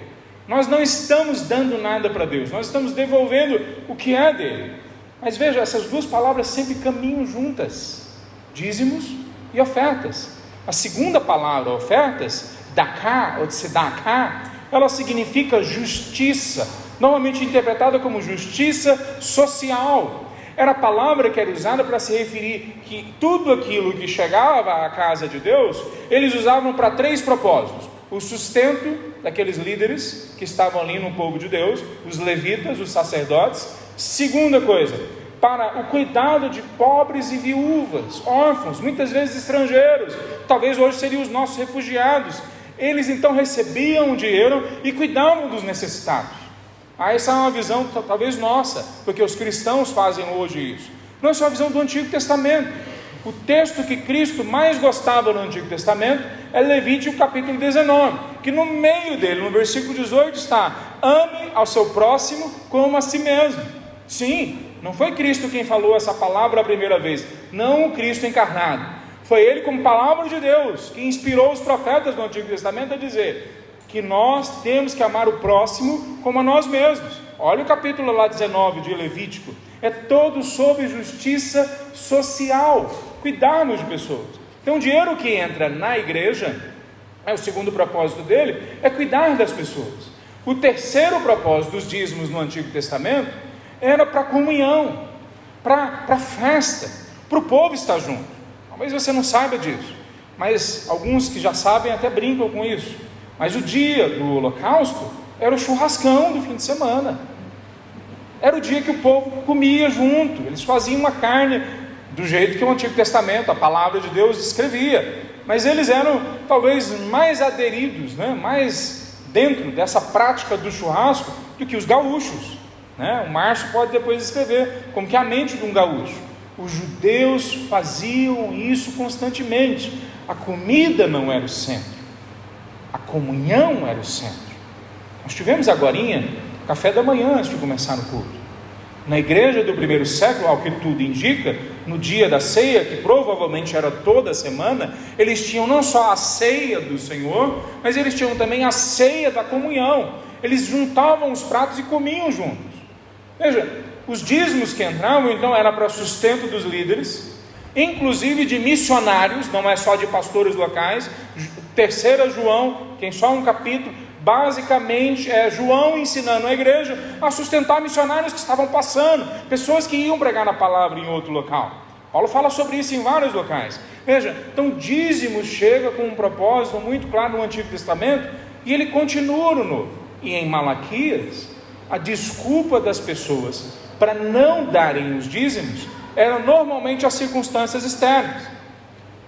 S1: Nós não estamos dando nada para Deus, nós estamos devolvendo o que é dele. Mas veja, essas duas palavras sempre caminham juntas, dízimos e ofertas. A segunda palavra, ofertas, daká ou tzedaká, ela significa justiça, normalmente interpretada como justiça social. Era a palavra que era usada para se referir que tudo aquilo que chegava à casa de Deus, eles usavam para 3 propósitos: o sustento daqueles líderes que estavam ali no povo de Deus, os levitas, os sacerdotes. Segunda coisa, para o cuidado de pobres e viúvas, órfãos, muitas vezes estrangeiros, talvez hoje seriam os nossos refugiados. Eles então recebiam o dinheiro e cuidavam dos necessitados. Essa é uma visão talvez nossa, porque os cristãos fazem hoje isso. Não, essa é uma visão do Antigo Testamento. O texto que Cristo mais gostava no Antigo Testamento é Levítico capítulo 19, que no meio dele, no versículo 18 está: ame ao seu próximo como a si mesmo. Sim, não foi Cristo quem falou essa palavra a primeira vez, não o Cristo encarnado. Foi ele, como palavra de Deus, que inspirou os profetas do Antigo Testamento a dizer que nós temos que amar o próximo como a nós mesmos. Olha o capítulo lá 19 de Levítico, é todo sobre justiça social, cuidarmos de pessoas. Então o dinheiro que entra na igreja, o segundo propósito dele é cuidar das pessoas. O terceiro propósito dos dízimos no Antigo Testamento era para comunhão, para festa, para o povo estar junto. Talvez você não saiba disso, mas alguns que já sabem até brincam com isso. Mas o dia do holocausto era o churrascão do fim de semana. Era o dia que o povo comia junto. Eles faziam uma carne do jeito que o Antigo Testamento, a palavra de Deus, descrevia. Mas eles eram talvez mais aderidos, mais dentro dessa prática do churrasco do que os gaúchos. O Márcio pode depois escrever como que a mente de um gaúcho. Os judeus faziam isso constantemente. A comida não era o centro, a comunhão era o centro. Nós tivemos agorinha café da manhã antes de começar o culto. Na igreja do primeiro século, ao que tudo indica, no dia da ceia, que provavelmente era toda semana, eles tinham não só a ceia do Senhor, mas eles tinham também a ceia da comunhão. Eles juntavam os pratos e comiam juntos. Veja, os dízimos que entravam então era para sustento dos líderes, inclusive de missionários, não é só de pastores locais. Terceira João, que em só um capítulo, basicamente é João ensinando a igreja a sustentar missionários que estavam passando, pessoas que iam pregar a palavra em outro local. Paulo fala sobre isso em vários locais. Veja, então o dízimo chega com um propósito muito claro no Antigo Testamento, e ele continua no Novo. E em Malaquias, a desculpa das pessoas para não darem os dízimos eram normalmente as circunstâncias externas.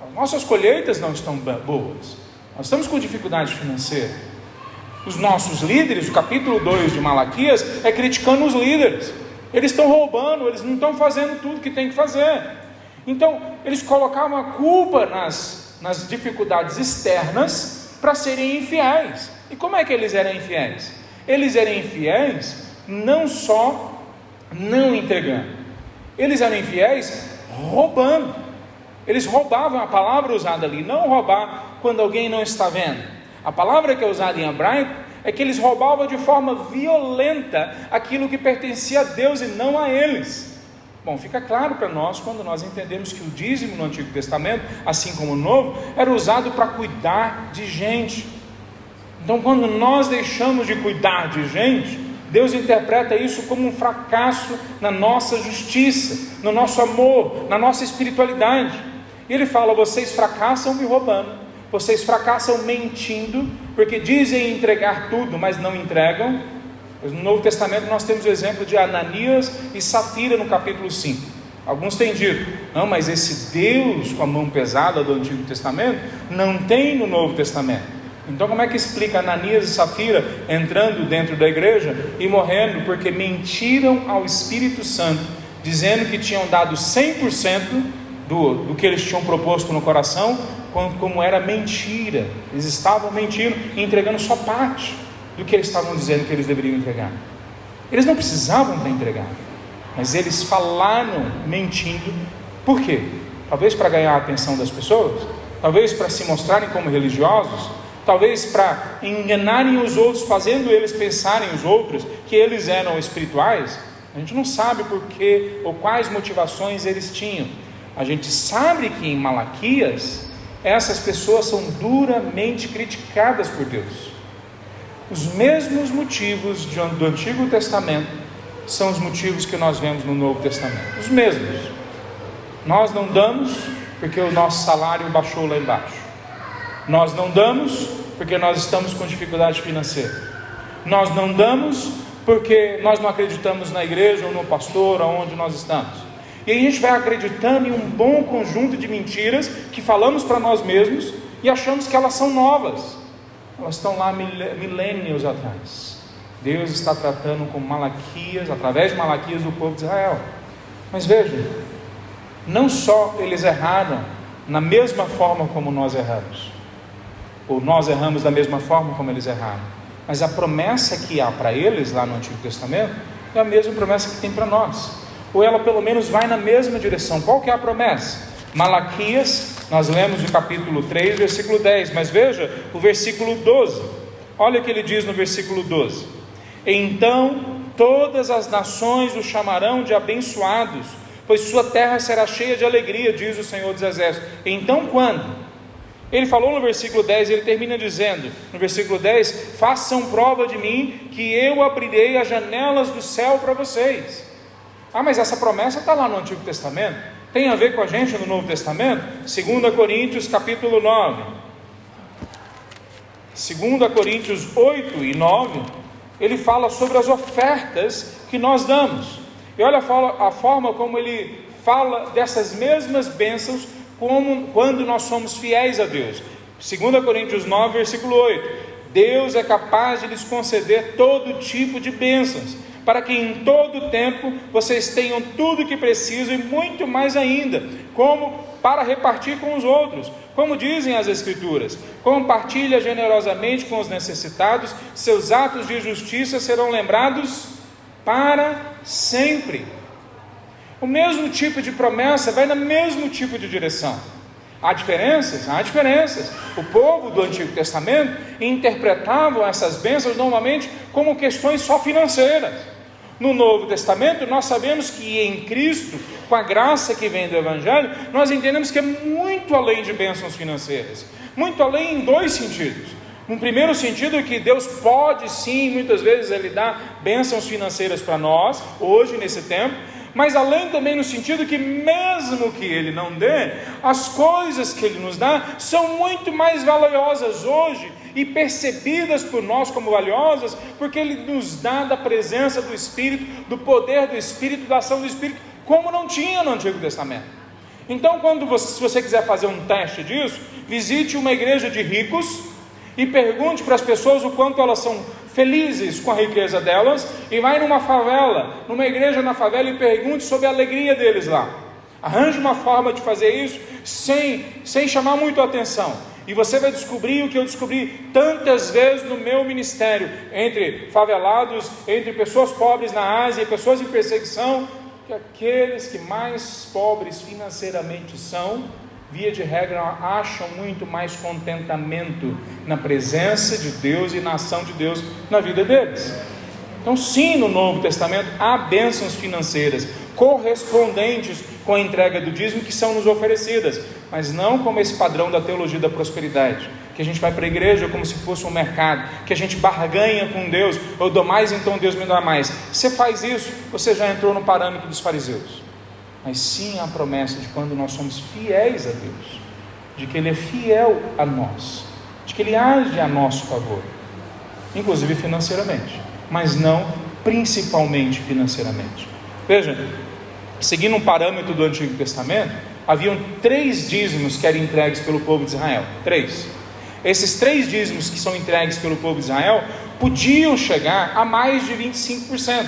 S1: As nossas colheitas não estão boas, nós estamos com dificuldade financeira. Os nossos líderes, o capítulo 2 de Malaquias é criticando os líderes. Eles estão roubando, eles não estão fazendo tudo que tem que fazer. Então eles colocavam a culpa nas dificuldades externas para serem infiéis. E como é que eles eram infiéis? Eles eram infiéis não só não entregando, eles eram infiéis roubando. Eles roubavam, a palavra usada ali, não roubar quando alguém não está vendo. A palavra que é usada em hebraico é que eles roubavam de forma violenta aquilo que pertencia a Deus e não a eles. Bom, fica claro para nós quando nós entendemos que o dízimo no Antigo Testamento, assim como no Novo, era usado para cuidar de gente. Então, quando nós deixamos de cuidar de gente, Deus interpreta isso como um fracasso na nossa justiça, no nosso amor, na nossa espiritualidade. E Ele fala: vocês fracassam me roubando, vocês fracassam mentindo, porque dizem entregar tudo, mas não entregam. No Novo Testamento nós temos o exemplo de Ananias e Safira no capítulo 5. Alguns têm dito: não, mas esse Deus com a mão pesada do Antigo Testamento não tem no Novo Testamento. Então como é que explica Ananias e Safira entrando dentro da igreja e morrendo porque mentiram ao Espírito Santo, dizendo que tinham dado 100% do que eles tinham proposto no coração, como era mentira. Eles estavam mentindo e entregando só parte do que eles estavam dizendo que eles deveriam entregar. Eles não precisavam ter entregado, mas eles falaram mentindo. Por quê? Talvez para ganhar a atenção das pessoas, talvez para se mostrarem como religiosos, talvez para enganarem os outros, fazendo eles pensarem, os outros, que eles eram espirituais. A gente não sabe por quê ou quais motivações eles tinham. A gente sabe que em Malaquias, essas pessoas são duramente criticadas por Deus. Os mesmos motivos do Antigo Testamento são os motivos que nós vemos no Novo Testamento. Os mesmos. Nós não damos porque o nosso salário baixou lá embaixo. Nós não damos porque nós estamos com dificuldade financeira. Nós não damos porque nós não acreditamos na igreja ou no pastor aonde nós estamos. E aí a gente vai acreditando em um bom conjunto de mentiras que falamos para nós mesmos e achamos que elas são novas. Elas estão lá milênios atrás. Deus está tratando com Malaquias, através de Malaquias, o povo de Israel. Mas veja, não só eles erraram na mesma forma como nós erramos, ou nós erramos da mesma forma como eles erraram, mas a promessa que há para eles lá no Antigo Testamento é a mesma promessa que tem para nós, ou ela pelo menos vai na mesma direção. Qual que é a promessa? Malaquias, nós lemos o capítulo 3, versículo 10, mas veja o versículo 12, olha o que ele diz no versículo 12: então todas as nações o chamarão de abençoados, pois sua terra será cheia de alegria, diz o Senhor dos Exércitos. Então quando? Ele falou no versículo 10, ele termina dizendo, no versículo 10, façam prova de mim, que eu abrirei as janelas do céu para vocês. Ah, mas essa promessa está lá no Antigo Testamento, tem a ver com a gente no Novo Testamento? 2 Coríntios capítulo 9, 2 Coríntios 8 e 9, ele fala sobre as ofertas que nós damos, e olha a forma como ele fala dessas mesmas bênçãos, quando nós somos fiéis a Deus. 2 Coríntios 9, versículo 8: Deus é capaz de lhes conceder todo tipo de bênçãos, para que em todo tempo vocês tenham tudo o que precisam e muito mais ainda, como para repartir com os outros. Como dizem as Escrituras: compartilha generosamente com os necessitados, seus atos de justiça serão lembrados para sempre. O mesmo tipo de promessa vai no mesmo tipo de direção. Há diferenças? Há diferenças. O povo do Antigo Testamento interpretavam essas bênçãos normalmente como questões só financeiras. No Novo Testamento nós sabemos que em Cristo, com a graça que vem do Evangelho, nós entendemos que é muito além de bênçãos financeiras. Muito além em dois sentidos. No primeiro sentido é que Deus pode sim, muitas vezes Ele dá bênçãos financeiras para nós, hoje nesse tempo, mas além também no sentido que mesmo que Ele não dê, as coisas que Ele nos dá são muito mais valiosas hoje e percebidas por nós como valiosas, porque Ele nos dá da presença do Espírito, do poder do Espírito, da ação do Espírito, como não tinha no Antigo Testamento. Então, se você quiser fazer um teste disso, visite uma igreja de ricos e pergunte para as pessoas o quanto elas são felizes com a riqueza delas, e vai numa favela, numa igreja na favela, e pergunte sobre a alegria deles lá. Arranje uma forma de fazer isso sem chamar muito a atenção, e você vai descobrir o que eu descobri tantas vezes no meu ministério, entre favelados, entre pessoas pobres na Ásia e pessoas em perseguição, que aqueles que mais pobres financeiramente são, via de regra, acham muito mais contentamento na presença de Deus e na ação de Deus na vida deles. Então sim, no Novo Testamento há bênçãos financeiras correspondentes com a entrega do dízimo que são nos oferecidas, mas não como esse padrão da teologia da prosperidade, que a gente vai para a igreja como se fosse um mercado, que a gente barganha com Deus: eu dou mais, então Deus me dá mais. Você faz isso, você já entrou no parâmetro dos fariseus. Mas sim a promessa de quando nós somos fiéis a Deus, de que Ele é fiel a nós, de que Ele age a nosso favor, inclusive financeiramente, mas não principalmente financeiramente. Veja, seguindo um parâmetro do Antigo Testamento, haviam 3 dízimos que eram entregues pelo povo de Israel. 3. Esses 3 dízimos que são entregues pelo povo de Israel podiam chegar a mais de 25%.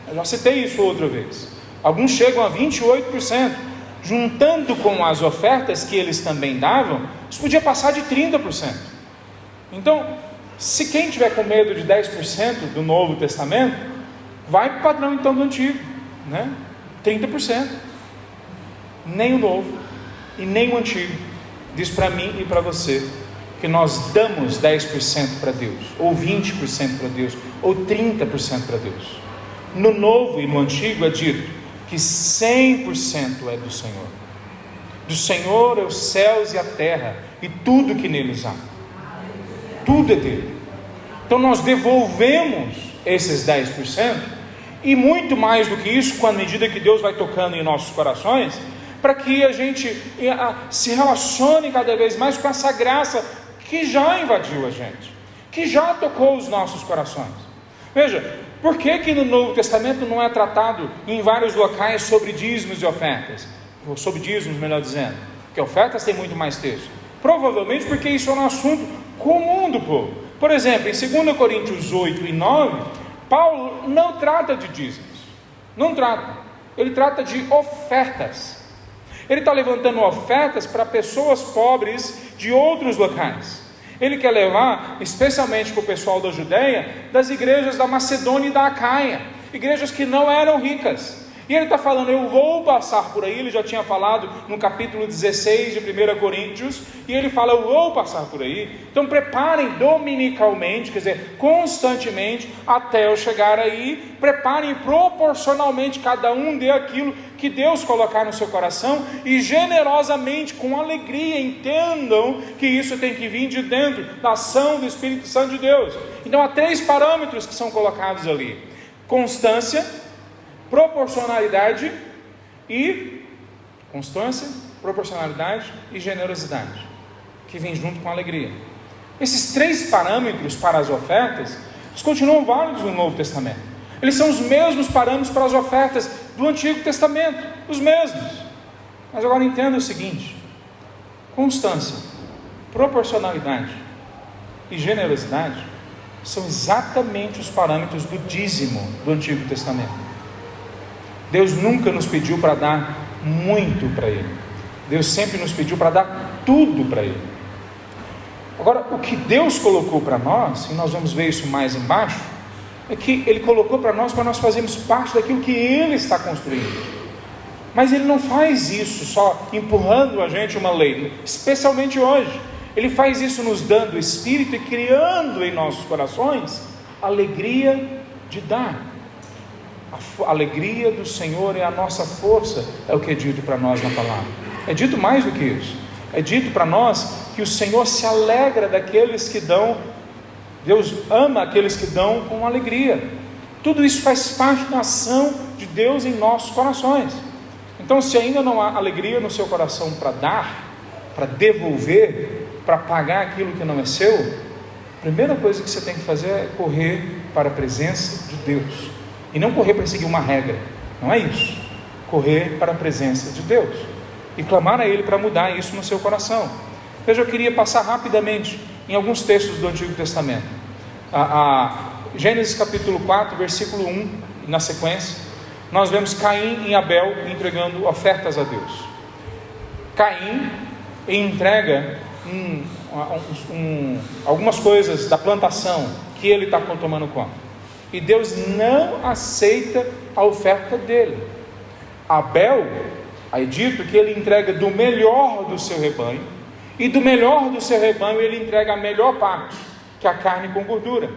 S1: Eu já citei isso outra vez. Alguns chegam a 28%, juntando com as ofertas que eles também davam, isso podia passar de 30%. Então, se quem tiver com medo de 10% do Novo Testamento, vai para o padrão então do Antigo, né? 30%. Nem o Novo e nem o Antigo diz para mim e para você que nós damos 10% para Deus, ou 20% para Deus, ou 30% para Deus. No Novo e no Antigo é dito que 100% é do Senhor. Do Senhor é os céus e a terra e tudo que neles há. Tudo é dele. Então nós devolvemos esses 10% e muito mais do que isso, com a medida que Deus vai tocando em nossos corações, para que a gente se relacione cada vez mais com essa graça que já invadiu a gente, que já tocou os nossos corações. Veja, por que no Novo Testamento não é tratado em vários locais sobre dízimos e ofertas? Ou sobre dízimos, melhor dizendo, porque ofertas tem muito mais texto. Provavelmente porque isso é um assunto comum do povo. Por exemplo, em 2 Coríntios 8 e 9, Paulo não trata de dízimos, não trata, ele trata de ofertas. Ele está levantando ofertas para pessoas pobres de outros locais. Ele quer levar, especialmente para o pessoal da Judéia, das igrejas da Macedônia e da Acaia, igrejas que não eram ricas. E ele está falando, eu vou passar por aí. Ele já tinha falado no capítulo 16 de 1 Coríntios, e ele fala, eu vou passar por aí. Então preparem dominicalmente, quer dizer, constantemente, até eu chegar aí. Preparem proporcionalmente, cada um dê aquilo que Deus colocar no seu coração, e generosamente, com alegria, entendam que isso tem que vir de dentro da ação do Espírito Santo de Deus. Então há 3 parâmetros que são colocados ali: constância, proporcionalidade e generosidade, que vem junto com alegria. Esses 3 parâmetros para as ofertas, eles continuam válidos no Novo Testamento. Eles são os mesmos parâmetros para as ofertas do Antigo Testamento, os mesmos. Mas agora entenda o seguinte: constância, proporcionalidade e generosidade são exatamente os parâmetros do dízimo do Antigo Testamento. Deus nunca nos pediu para dar muito para Ele. Deus sempre nos pediu para dar tudo para Ele. Agora, o que Deus colocou para nós, e nós vamos ver isso mais embaixo, é que Ele colocou para nós fazermos parte daquilo que Ele está construindo. Mas Ele não faz isso só empurrando a gente uma lei, especialmente hoje. Ele faz isso nos dando o Espírito e criando em nossos corações alegria de dar. A alegria do Senhor é a nossa força, é o que é dito para nós na palavra. É dito mais do que isso. É dito para nós que o Senhor se alegra daqueles que dão. Deus ama aqueles que dão com alegria. Tudo isso faz parte da ação de Deus em nossos corações. Então, se ainda não há alegria no seu coração para dar, para devolver, para pagar aquilo que não é seu, a primeira coisa que você tem que fazer é correr para a presença de Deus. E não correr para seguir uma regra, não é isso. Correr para a presença de Deus e clamar a Ele para mudar isso no seu coração. Veja, eu queria passar rapidamente em alguns textos do Antigo Testamento. Gênesis capítulo 4, versículo 1, na sequência, nós vemos Caim e Abel entregando ofertas a Deus. Caim entrega algumas coisas da plantação que ele está tomando conta. E Deus não aceita a oferta dele. Abel, é dito que ele entrega do melhor do seu rebanho, e do melhor do seu rebanho ele entrega a melhor parte, que é a carne com gordura.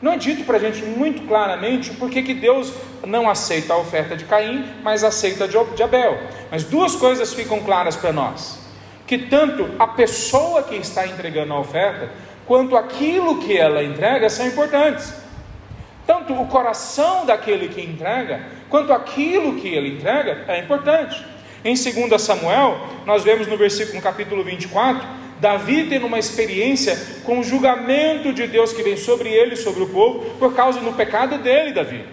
S1: Não é dito para a gente muito claramente por que Deus não aceita a oferta de Caim, mas aceita de Abel. Mas 2 coisas ficam claras para nós: que tanto a pessoa que está entregando a oferta, quanto aquilo que ela entrega são importantes. Tanto o coração daquele que entrega, quanto aquilo que ele entrega é importante. Em 2 Samuel, nós vemos no capítulo 24, Davi tendo uma experiência com o julgamento de Deus que vem sobre ele e sobre o povo, por causa do pecado dele, Davi.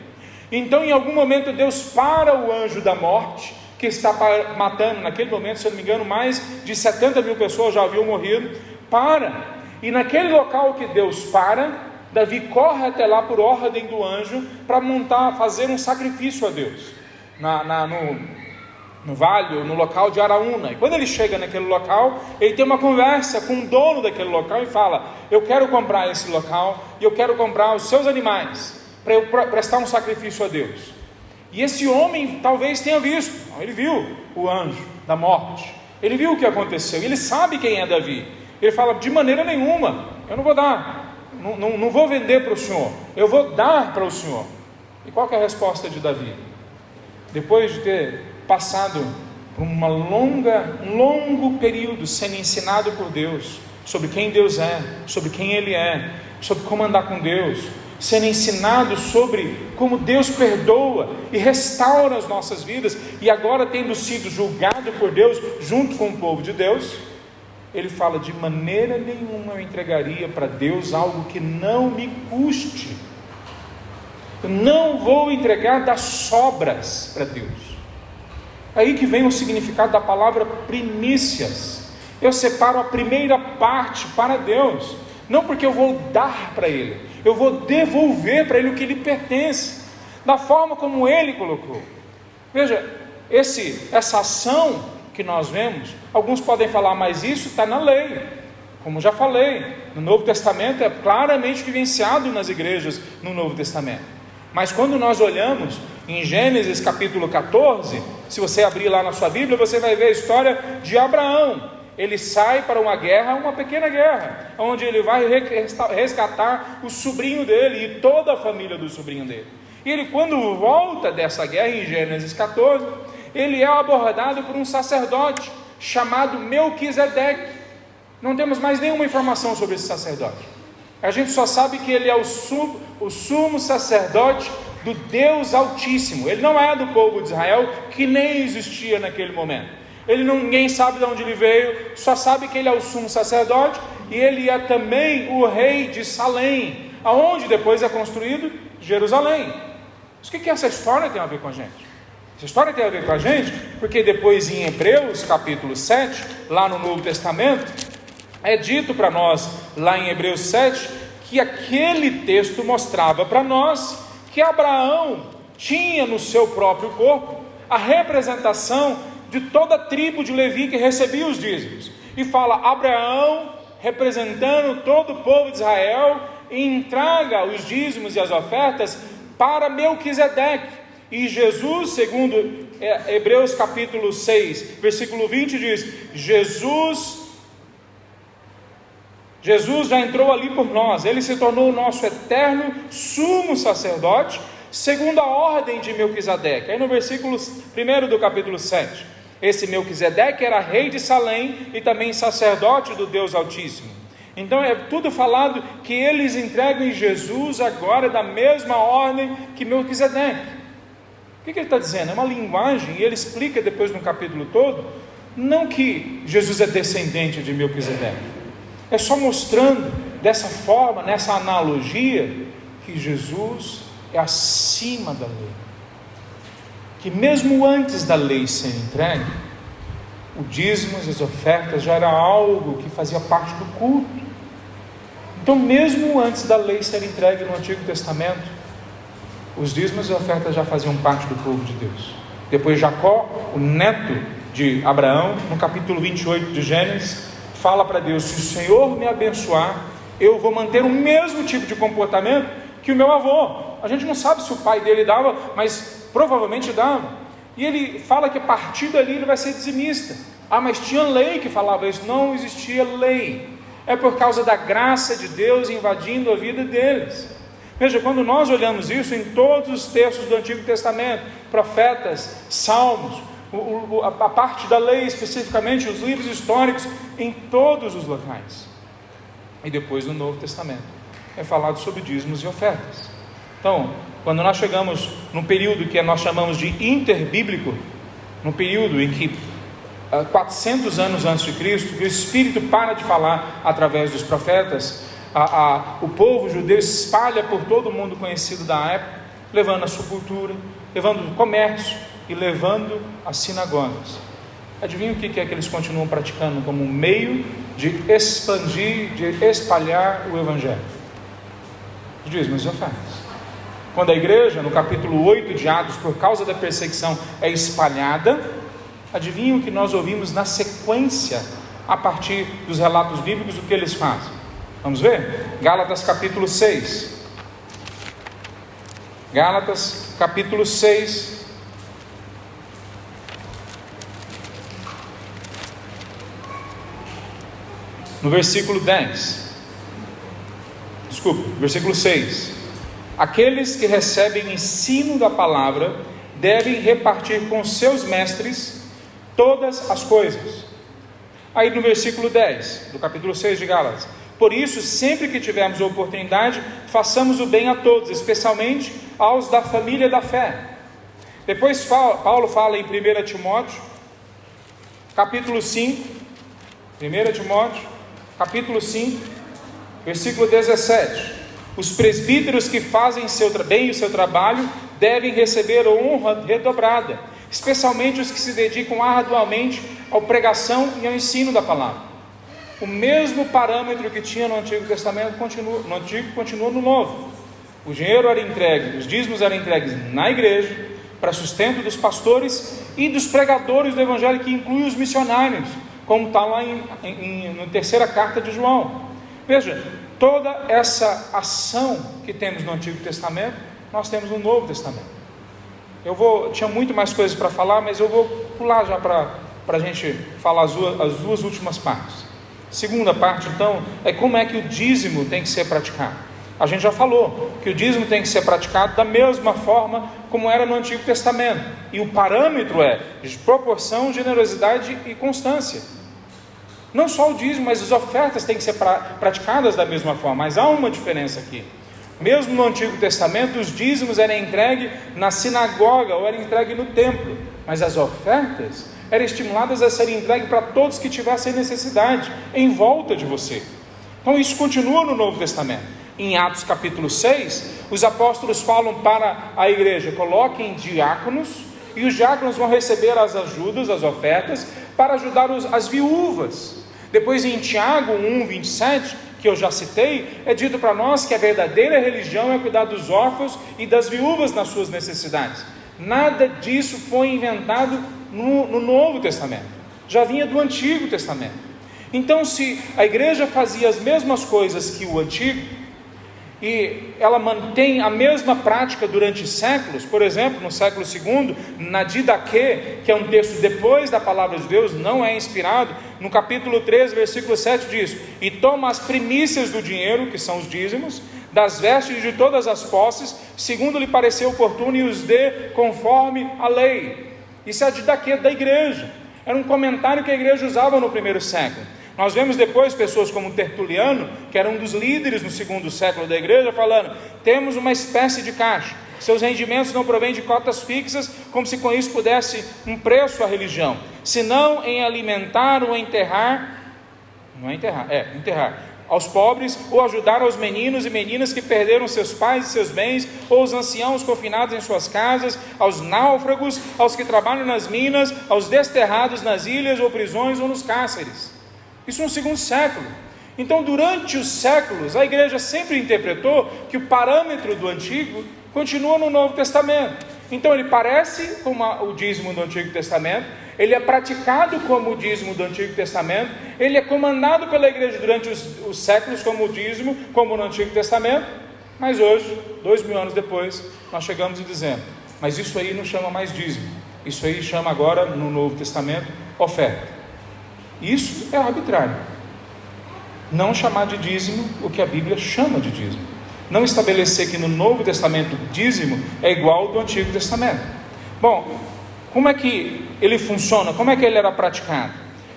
S1: Então, em algum momento, Deus para o anjo da morte, que está matando, naquele momento, se eu não me engano, mais de 70 mil pessoas já haviam morrido, e naquele local que Deus para, Davi corre até lá por ordem do anjo, para fazer um sacrifício a Deus, no vale ou no local de Araúna. E quando ele chega naquele local, ele tem uma conversa com o dono daquele local e fala: eu quero comprar esse local e eu quero comprar os seus animais para eu prestar um sacrifício a Deus. E esse homem talvez tenha visto, ele viu o anjo da morte, ele viu o que aconteceu, ele sabe quem é Davi. Ele fala: de maneira nenhuma, eu não vou dar, não vou vender para o senhor, eu vou dar para o senhor. E qual que é a resposta de Davi? Depois de ter passado por um longo período sendo ensinado por Deus sobre quem Deus é, sobre quem Ele é, sobre como andar com Deus, sendo ensinado sobre como Deus perdoa e restaura as nossas vidas, e agora tendo sido julgado por Deus junto com o povo de Deus, ele fala: de maneira nenhuma eu entregaria para Deus algo que não me custe. Eu não vou entregar das sobras para Deus. Aí que vem o significado da palavra primícias. Eu separo a primeira parte para Deus, não porque eu vou dar para Ele, eu vou devolver para Ele o que lhe pertence, da forma como Ele colocou. Veja, essa ação que nós vemos, alguns podem falar: mas isso está na lei. Como já falei, no Novo Testamento é claramente vivenciado nas igrejas no Novo Testamento. Mas quando nós olhamos em Gênesis capítulo 14, se você abrir lá na sua Bíblia, você vai ver a história de Abraão. Ele sai para uma guerra, uma pequena guerra, onde ele vai resgatar o sobrinho dele e toda a família do sobrinho dele. E ele, quando volta dessa guerra, em Gênesis 14, ele é abordado por um sacerdote chamado Melquisedeque. Não temos mais nenhuma informação sobre esse sacerdote. A gente só sabe que ele é o sumo sacerdote do Deus Altíssimo. Ele não é do povo de Israel, que nem existia naquele momento. Ninguém sabe de onde ele veio, só sabe que ele é o sumo sacerdote, e ele é também o rei de Salém, aonde depois é construído Jerusalém. Mas o que essa história tem a ver com a gente? Essa história tem a ver com a gente porque depois em Hebreus capítulo 7, lá no Novo Testamento, é dito para nós, lá em Hebreus 7, que aquele texto mostrava para nós que Abraão tinha no seu próprio corpo a representação de toda a tribo de Levi que recebia os dízimos. E fala: Abraão, representando todo o povo de Israel, entrega os dízimos e as ofertas para Melquisedeque. E Jesus, segundo Hebreus capítulo 6, versículo 20, diz: Jesus já entrou ali por nós, Ele se tornou o nosso eterno sumo sacerdote, segundo a ordem de Melquisedeque. Aí no versículo 1 do capítulo 7, esse Melquisedeque era rei de Salém e também sacerdote do Deus Altíssimo. Então é tudo falado que eles entregam em Jesus agora da mesma ordem que Melquisedeque. O que ele está dizendo? É uma linguagem, e ele explica depois no capítulo todo, não que Jesus é descendente de Melquisedeque, é só mostrando dessa forma, nessa analogia, que Jesus é acima da lei, que mesmo antes da lei ser entregue, o dízimo e as ofertas já era algo que fazia parte do culto. Então mesmo antes da lei ser entregue no Antigo Testamento, os dízimos e ofertas já faziam parte do povo de Deus. Depois Jacó, o neto de Abraão, no capítulo 28 de Gênesis, fala para Deus: se o Senhor me abençoar, eu vou manter o mesmo tipo de comportamento que o meu avô. A gente não sabe se o pai dele dava, mas provavelmente dava. E ele fala que a partir dali ele vai ser dizimista. Ah, mas tinha lei que falava isso. Não existia lei. É por causa da graça de Deus invadindo a vida deles. Veja, quando nós olhamos isso em todos os textos do Antigo Testamento, profetas, salmos, a parte da lei especificamente, os livros históricos, em todos os locais. E depois no Novo Testamento é falado sobre dízimos e ofertas. Então, quando nós chegamos num período que nós chamamos de interbíblico, num período em que 400 anos antes de Cristo, que o Espírito para de falar através dos profetas, o povo judeu espalha por todo o mundo conhecido da época, levando a sepultura, levando o comércio e levando as sinagogas. Adivinha o que é que eles continuam praticando como um meio de expandir, de espalhar o Evangelho? Os dízimos e ofertas. Quando a igreja, no capítulo 8 de Atos, por causa da perseguição, é espalhada, Adivinham o que nós ouvimos na sequência, a partir dos relatos bíblicos, do que eles fazem? Vamos ver? Gálatas capítulo 6. Gálatas capítulo 6. No versículo 10. Desculpa, versículo 6. Aqueles que recebem ensino da palavra devem repartir com seus mestres todas as coisas. Aí no versículo 10, do capítulo 6 de Gálatas: por isso, sempre que tivermos a oportunidade, façamos o bem a todos, especialmente aos da família da fé. Depois Paulo fala em 1 Timóteo, capítulo 5, 1 Timóteo, capítulo 5, versículo 17. Os presbíteros que fazem bem o seu trabalho devem receber honra redobrada, especialmente os que se dedicam arduamente à pregação e ao ensino da palavra. O mesmo parâmetro que tinha no Antigo Testamento continua no Novo. O dinheiro era entregue, os dízimos eram entregues na igreja, para sustento dos pastores e dos pregadores do Evangelho, que inclui os missionários, como está lá na terceira carta de João. Veja, toda essa ação que temos no Antigo Testamento, nós temos no Novo Testamento. Tinha muito mais coisas para falar, mas eu vou pular já para a gente falar as duas últimas partes. Segunda parte, então, é como é que o dízimo tem que ser praticado. A gente já falou que o dízimo tem que ser praticado da mesma forma como era no Antigo Testamento. E o parâmetro é de proporção, generosidade e constância. Não só o dízimo, mas as ofertas têm que ser praticadas da mesma forma. Mas há uma diferença aqui. Mesmo no Antigo Testamento, os dízimos eram entregues na sinagoga ou eram entregues no templo. Mas as ofertas eram estimuladas a serem entregues para todos que tivessem necessidade, em volta de você. Então isso continua no Novo Testamento. Em Atos capítulo 6, os apóstolos falam para a igreja: coloquem diáconos, e os diáconos vão receber as ajudas, as ofertas, para ajudar as viúvas. Depois em Tiago 1, 27, que eu já citei, é dito para nós que a verdadeira religião é cuidar dos órfãos e das viúvas nas suas necessidades. Nada disso foi inventado no Novo Testamento, já vinha do Antigo Testamento. Então, se a igreja fazia as mesmas coisas que o Antigo, e ela mantém a mesma prática durante séculos, por exemplo, no século II, na Didaquê, que é um texto depois da palavra de Deus, não é inspirado, no capítulo 13, versículo 7 diz: e toma as primícias do dinheiro, que são os dízimos, das vestes de todas as posses, segundo lhe pareceu oportuno, e os dê conforme a lei. Isso é a Didaquê da igreja, era um comentário que a igreja usava no primeiro século. Nós vemos depois pessoas como Tertuliano, que era um dos líderes no segundo século da igreja, falando: temos uma espécie de caixa, seus rendimentos não provêm de cotas fixas, como se com isso pudesse um preço à religião, senão em alimentar ou enterrar aos pobres, ou ajudar aos meninos e meninas que perderam seus pais e seus bens, ou os anciãos confinados em suas casas, aos náufragos, aos que trabalham nas minas, aos desterrados nas ilhas ou prisões ou nos cárceres. Isso no segundo século. Então, durante os séculos, a igreja sempre interpretou que o parâmetro do Antigo continua no Novo Testamento. Então, ele parece como o dízimo do Antigo Testamento, ele é praticado como o dízimo do Antigo Testamento, ele é comandado pela igreja durante os séculos como o dízimo, como no Antigo Testamento, mas hoje, 2000 anos depois, nós chegamos e dizemos: mas isso aí não chama mais dízimo, isso aí chama agora, no Novo Testamento, oferta. Isso é arbitrário. Não chamar de dízimo o que a Bíblia chama de dízimo. Não estabelecer que no Novo Testamento dízimo é igual ao do Antigo Testamento. Bom, como é que ele funciona? Como é que ele era praticado?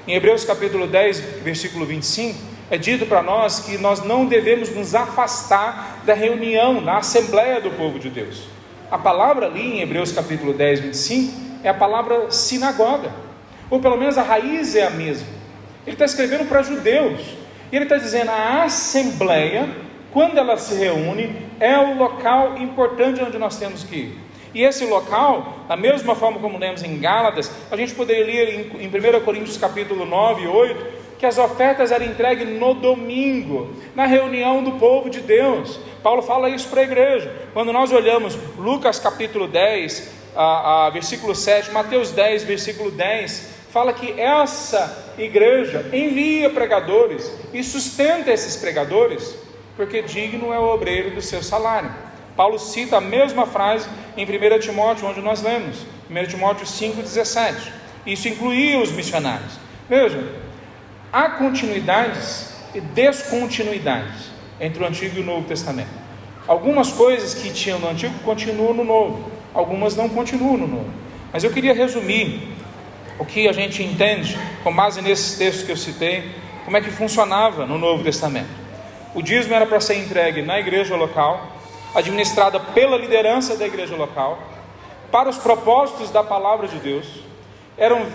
S1: Em Hebreus capítulo 10, versículo 25, é dito para nós que nós não devemos nos afastar da reunião, da assembleia do povo de Deus. A palavra ali em Hebreus capítulo 10, 25, é a palavra sinagoga, ou pelo menos a raiz é a mesma. Ele está escrevendo para judeus, e ele está dizendo: a assembleia, quando ela se reúne, é o local importante onde nós temos que ir. E esse local, da mesma forma como lemos em Gálatas, a gente poderia ler em 1 Coríntios capítulo 9 e 8, que as ofertas eram entregues no domingo, na reunião do povo de Deus. Paulo fala isso para a igreja. Quando nós olhamos Lucas capítulo 10, versículo 7, Mateus 10, versículo 10, fala que essa igreja envia pregadores e sustenta esses pregadores, porque digno é o obreiro do seu salário. Paulo cita a mesma frase em 1 Timóteo, onde nós lemos, 1 Timóteo 5,17. Isso incluía os missionários. Veja, há continuidades e descontinuidades entre o Antigo e o Novo Testamento. Algumas coisas que tinham no Antigo continuam no Novo, algumas não continuam no Novo. Mas eu queria resumir o que a gente entende, com base nesses textos que eu citei, como é que funcionava no Novo Testamento. O dízimo era para ser entregue na igreja local, administrada pela liderança da igreja local, para os propósitos da palavra de Deus. Eram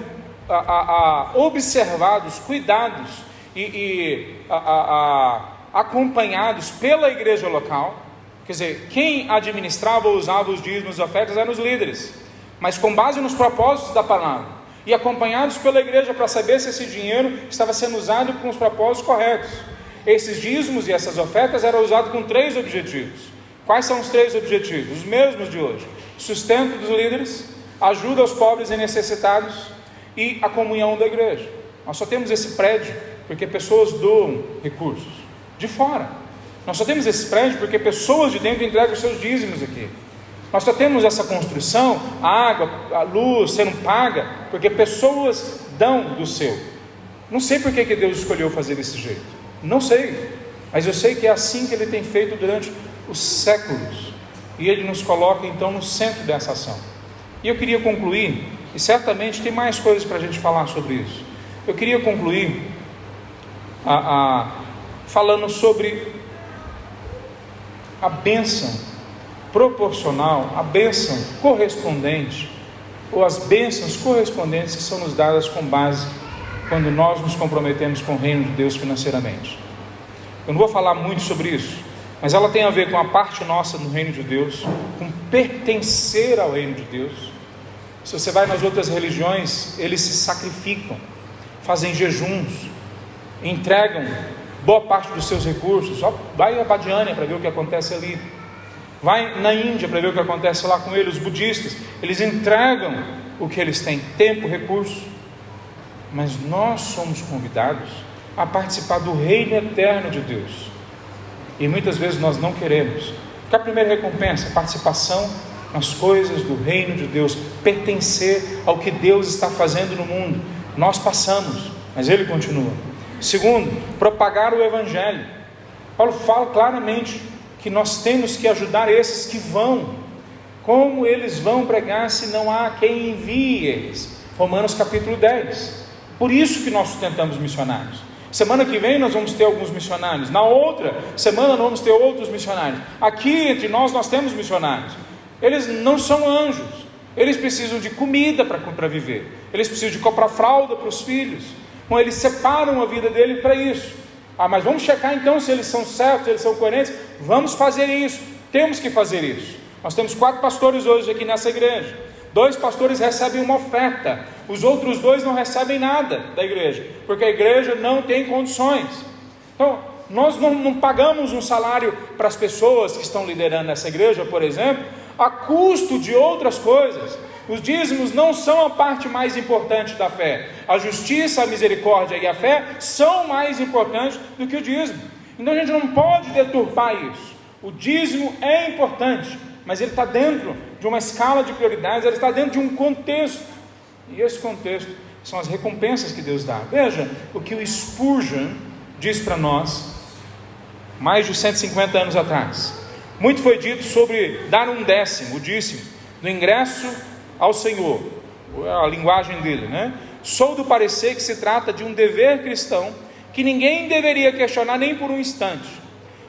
S1: observados, cuidados e acompanhados pela igreja local. Quer dizer, quem administrava ou usava os dízimos e ofertas eram os líderes, mas com base nos propósitos da palavra, e acompanhados pela igreja para saber se esse dinheiro estava sendo usado com os propósitos corretos. Esses dízimos e essas ofertas eram usados com 3 objetivos. Quais são os 3 objetivos? Os mesmos de hoje: sustento dos líderes, ajuda aos pobres e necessitados e a comunhão da igreja. Nós só temos esse prédio porque pessoas doam recursos de fora. Nós só temos esse prédio porque pessoas de dentro entregam os seus dízimos aqui. Nós só temos essa construção, a água, a luz sendo paga, porque pessoas dão do seu. Não sei por que Deus escolheu fazer desse jeito, não sei, mas eu sei que é assim que Ele tem feito durante os séculos, e Ele nos coloca então no centro dessa ação. E eu queria concluir, e certamente tem mais coisas para a gente falar sobre isso. Eu queria concluir falando sobre a bênção proporcional, a bênção correspondente, ou as bênçãos correspondentes que são nos dadas com base quando nós nos comprometemos com o reino de Deus financeiramente. Eu não vou falar muito sobre isso, mas ela tem a ver com a parte nossa no reino de Deus, com pertencer ao reino de Deus. Se você vai nas outras religiões, eles se sacrificam, fazem jejuns, entregam boa parte dos seus recursos. Vai a Badiânia para ver o que acontece ali. Vai na Índia para ver o que acontece lá com eles. Os budistas, eles entregam o que eles têm, tempo, recurso. Mas nós somos convidados a participar do reino eterno de Deus, e muitas vezes nós não queremos. Que a primeira recompensa, a participação nas coisas do reino de Deus, pertencer ao que Deus está fazendo no mundo. Nós passamos, mas Ele continua. Segundo, propagar o Evangelho. Paulo fala claramente que nós temos que ajudar esses que vão. Como eles vão pregar se não há quem envie eles? Romanos capítulo 10. Por isso que nós sustentamos missionários. Semana que vem nós vamos ter alguns missionários, na outra semana nós vamos ter outros missionários. Aqui entre nós temos missionários. Eles não são anjos, eles precisam de comida para viver, eles precisam de comprar fralda para os filhos. Então eles separam a vida dele para isso. Mas vamos checar então se eles são certos, se eles são coerentes. Vamos fazer isso, temos que fazer isso. Nós temos 4 pastores hoje aqui nessa igreja. 2 pastores recebem uma oferta, os outros 2 não recebem nada da igreja, porque a igreja não tem condições. Então nós não pagamos um salário para as pessoas que estão liderando essa igreja, por exemplo, a custo de outras coisas. Os dízimos não são a parte mais importante da fé. A justiça, a misericórdia e a fé são mais importantes do que o dízimo. Então a gente não pode deturpar isso. O dízimo é importante, mas ele está dentro de uma escala de prioridades, ele está dentro de um contexto, e esse contexto são as recompensas que Deus dá. Veja o que o Spurgeon diz para nós, mais de 150 anos atrás. Muito foi dito sobre dar um décimo, o dízimo, do ingresso ao Senhor, a linguagem dele, né? Sou do parecer que se trata de um dever cristão, que ninguém deveria questionar nem por um instante.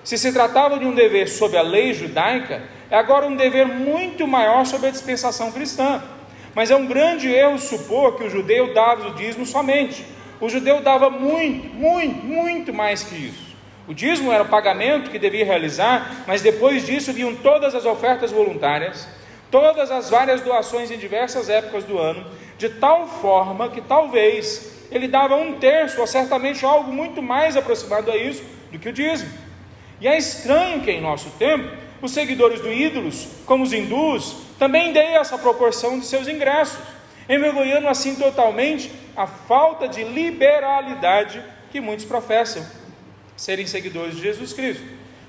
S1: Se se tratava de um dever sob a lei judaica, é agora um dever muito maior sob a dispensação cristã. Mas é um grande erro supor que o judeu dava o dízimo somente. O judeu dava muito mais que isso. O dízimo era o pagamento que devia realizar, mas depois disso vinham todas as ofertas voluntárias, todas as várias doações em diversas épocas do ano, de tal forma que talvez ele dava 1/3, ou certamente algo muito mais aproximado a isso, do que o dízimo. E é estranho que em nosso tempo, os seguidores dos ídolos, como os hindus, também dê essa proporção de seus ingressos, envergonhando assim totalmente a falta de liberalidade que muitos professam serem seguidores de Jesus Cristo.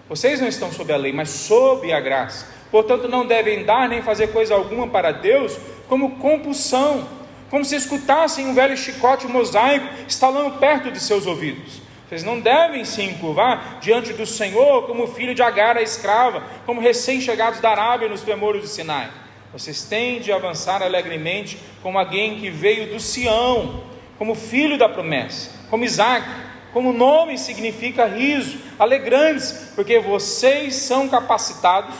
S1: Vocês não estão sob a lei, mas sob a graça. Portanto, não devem dar nem fazer coisa alguma para Deus como compulsão, como se escutassem um velho chicote mosaico estalando perto de seus ouvidos. Vocês não devem se encurvar diante do Senhor como filho de Agar a escrava, como recém-chegados da Arábia nos tremores de Sinai. Vocês têm de avançar alegremente como alguém que veio do Sião, como filho da promessa, como Isaac, como o nome significa riso, alegrantes, porque vocês são capacitados,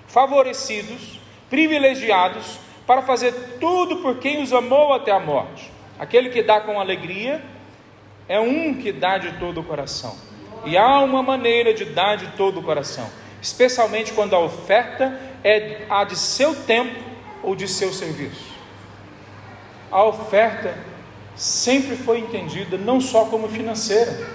S1: favorecidos, privilegiados, para fazer tudo por quem os amou até a morte. Aquele que dá com alegria é um que dá de todo o coração. E há uma maneira de dar de todo o coração, especialmente quando a oferta é a de seu tempo ou de seu serviço. A oferta sempre foi entendida não só como financeira,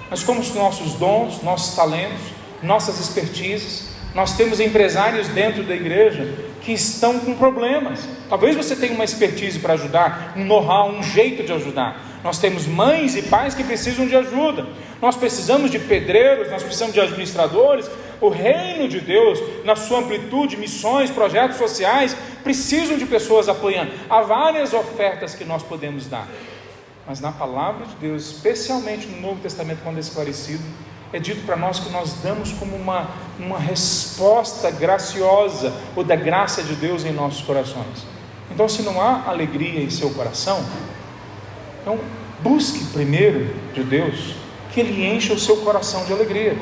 S1: mas como os nossos dons, nossos talentos, nossas expertises. Nós temos empresários dentro da igreja que estão com problemas. Talvez você tenha uma expertise para ajudar, um know-how, um jeito de ajudar. Nós temos mães e pais que precisam de ajuda. Nós precisamos de pedreiros, nós precisamos de administradores. O reino de Deus, na sua amplitude, missões, projetos sociais, precisam de pessoas apoiando. Há várias ofertas que nós podemos dar. Mas na palavra de Deus, especialmente no Novo Testamento, quando é esclarecido, é dito para nós que nós damos como uma resposta graciosa, ou da graça de Deus em nossos corações. Então, se não há alegria em seu coração, então busque primeiro de Deus que Ele encha o seu coração de alegria.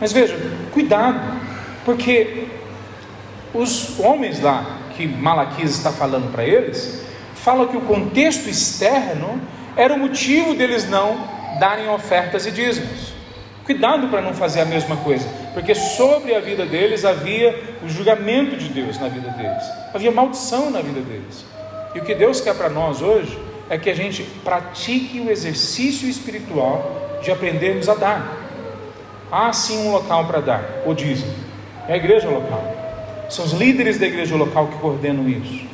S1: Mas veja, cuidado, porque os homens lá que Malaquias está falando para eles, falam que o contexto externo era o motivo deles não darem ofertas e dízimos. Cuidado para não fazer a mesma coisa, porque sobre a vida deles havia o julgamento de Deus na vida deles, havia maldição na vida deles. E o que Deus quer para nós hoje é que a gente pratique o exercício espiritual de aprendermos a dar. Há sim um local para dar, o dízimo, é a igreja local, são os líderes da igreja local que coordenam isso.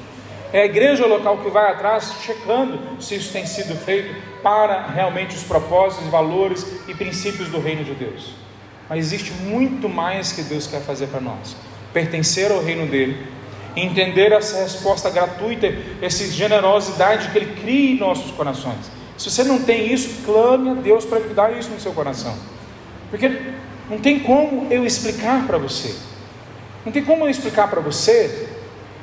S1: É a igreja local que vai atrás checando se isso tem sido feito para realmente os propósitos, valores e princípios do reino de Deus. Mas existe muito mais que Deus quer fazer para nós: pertencer ao reino dele, entender essa resposta gratuita, essa generosidade que ele cria em nossos corações. Se você não tem isso, clame a Deus para Ele dar isso no seu coração, porque não tem como eu explicar para você, não tem como eu explicar para você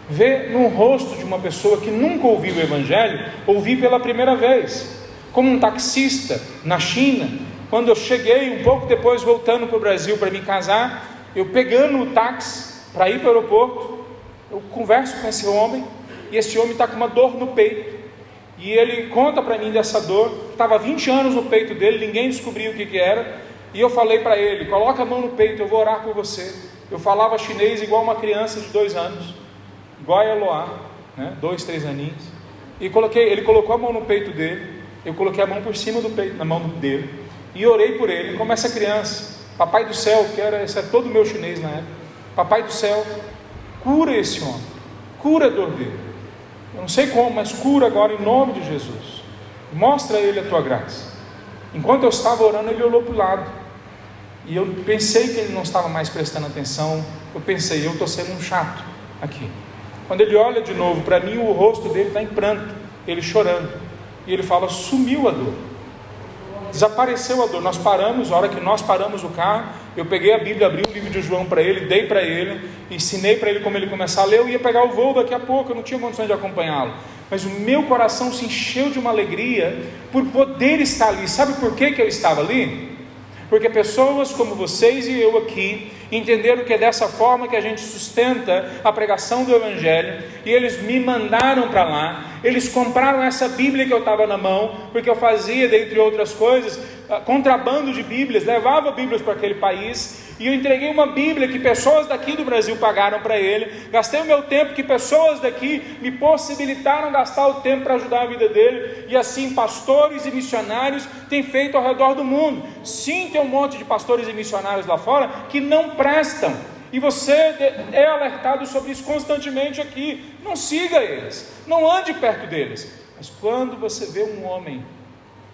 S1: ver no rosto de uma pessoa que nunca ouviu o Evangelho, ouvir pela primeira vez. Como um taxista na China, quando eu cheguei, um pouco depois voltando para o Brasil para me casar, eu pegando o táxi para ir para o aeroporto, eu converso com esse homem, e esse homem está com uma dor no peito, e ele conta para mim dessa dor, estava 20 anos no peito dele, ninguém descobriu o que era, e eu falei para ele: coloca a mão no peito, eu vou orar por você. Eu falava chinês igual uma criança de 2 anos, Goia Loa, né? 2, 3 aninhos, e ele colocou a mão no peito dele, eu coloquei a mão por cima do peito, na mão dele, e orei por ele, como essa criança. Papai do céu, esse é todo o meu chinês na época, Papai do céu, cura esse homem, cura a dor dele, eu não sei como, mas cura agora em nome de Jesus, mostra a ele a tua graça. Enquanto eu estava orando, ele olhou para o lado, e eu pensei que ele não estava mais prestando atenção. Eu pensei: eu estou sendo um chato aqui. Quando ele olha de novo para mim, o rosto dele está em pranto, ele chorando, e ele fala: sumiu a dor, desapareceu a dor. Nós paramos, a hora que nós paramos o carro, eu peguei a Bíblia, abri o livro de João para ele, dei para ele, ensinei para ele como ele começar a ler. Eu ia pegar o voo daqui a pouco, eu não tinha condições de acompanhá-lo, mas o meu coração se encheu de uma alegria por poder estar ali. Sabe por que eu estava ali? Porque pessoas como vocês e eu aqui entenderam que é dessa forma que a gente sustenta a pregação do Evangelho, e eles me mandaram para lá. Eles compraram essa Bíblia que eu estava na mão, porque eu fazia, dentre outras coisas, contrabando de Bíblias, levava Bíblias para aquele país, e eu entreguei uma Bíblia que pessoas daqui do Brasil pagaram para ele. Gastei o meu tempo, que pessoas daqui me possibilitaram gastar o tempo para ajudar a vida dele, e assim pastores e missionários têm feito ao redor do mundo. Sim, tem um monte de pastores e missionários lá fora que não prestam, E você é alertado sobre isso constantemente aqui. Não siga eles, não ande perto deles. Mas quando você vê um homem,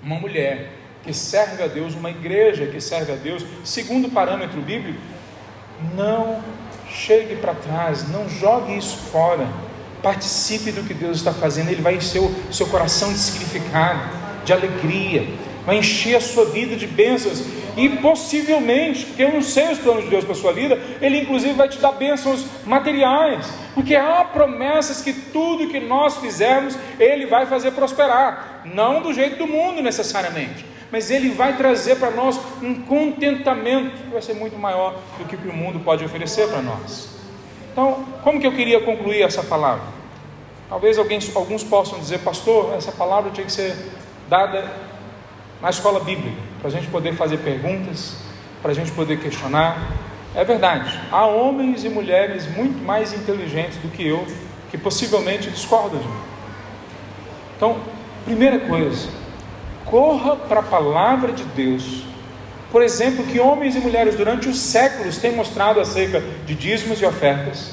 S1: uma mulher que serve a Deus, uma igreja que serve a Deus, segundo o parâmetro bíblico, não chegue para trás, não jogue isso fora. Participe do que Deus está fazendo. Ele vai encher o seu coração de significado, de alegria, vai encher a sua vida de bênçãos. E possivelmente, porque eu não sei os planos de Deus para a sua vida, Ele inclusive vai te dar bênçãos materiais, porque há promessas que tudo que nós fizermos, Ele vai fazer prosperar, não do jeito do mundo necessariamente, mas Ele vai trazer para nós um contentamento que vai ser muito maior do que o mundo pode oferecer para nós. Então, como que eu queria concluir essa palavra? Talvez alguns possam dizer: pastor, essa palavra tinha que ser dada na escola bíblica, para a gente poder fazer perguntas, para a gente poder questionar. É verdade, há homens e mulheres muito mais inteligentes do que eu, que possivelmente discordam de mim. Então, primeira coisa, corra para a palavra de Deus. Por exemplo, que homens e mulheres durante os séculos têm mostrado acerca de dízimos e ofertas,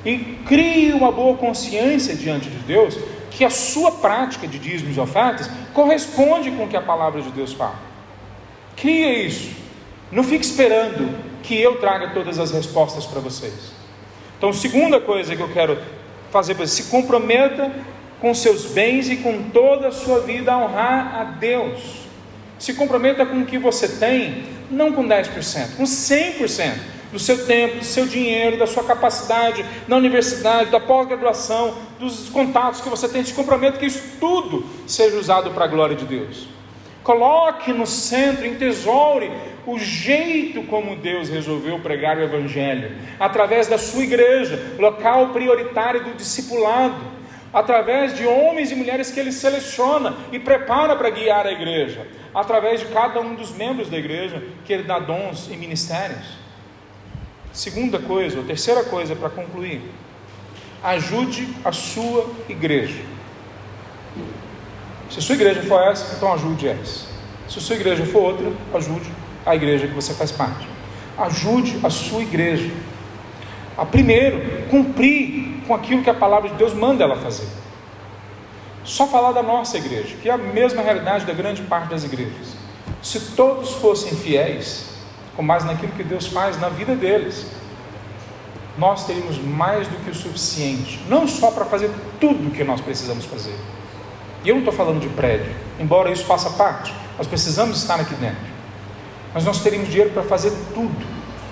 S1: e crie uma boa consciência diante de Deus, que a sua prática de dízimos e ofertas corresponde com o que a palavra de Deus fala. Crie isso. Não fique esperando que eu traga todas as respostas para vocês. Então, segunda coisa que eu quero fazer para você: se comprometa com seus bens e com toda a sua vida a honrar a Deus. Se comprometa com o que você tem, não com 10%, com 100%. Do seu tempo, do seu dinheiro, da sua capacidade na universidade, da pós-graduação, dos contatos que você tem. Se comprometa que isso tudo seja usado para a glória de Deus. Coloque no centro, entesoure o jeito como Deus resolveu pregar o Evangelho, através da sua igreja, local prioritário do discipulado, através de homens e mulheres que Ele seleciona e prepara para guiar a igreja, através de cada um dos membros da igreja que Ele dá dons e ministérios. Segunda coisa, ou terceira coisa para concluir: ajude a sua igreja. Se a sua igreja for essa, então ajude essa. Se a sua igreja for outra, ajude a igreja que você faz parte. Ajude a sua igreja a, primeiro, cumprir com aquilo que a palavra de Deus manda ela fazer. Só falar da nossa igreja, que é a mesma realidade da grande parte das igrejas. Se todos fossem fiéis, com base naquilo que Deus faz na vida deles, nós teríamos mais do que o suficiente, não só para fazer tudo o que nós precisamos fazer. E eu não estou falando de prédio, embora isso faça parte, nós precisamos estar aqui dentro, mas nós teríamos dinheiro para fazer tudo.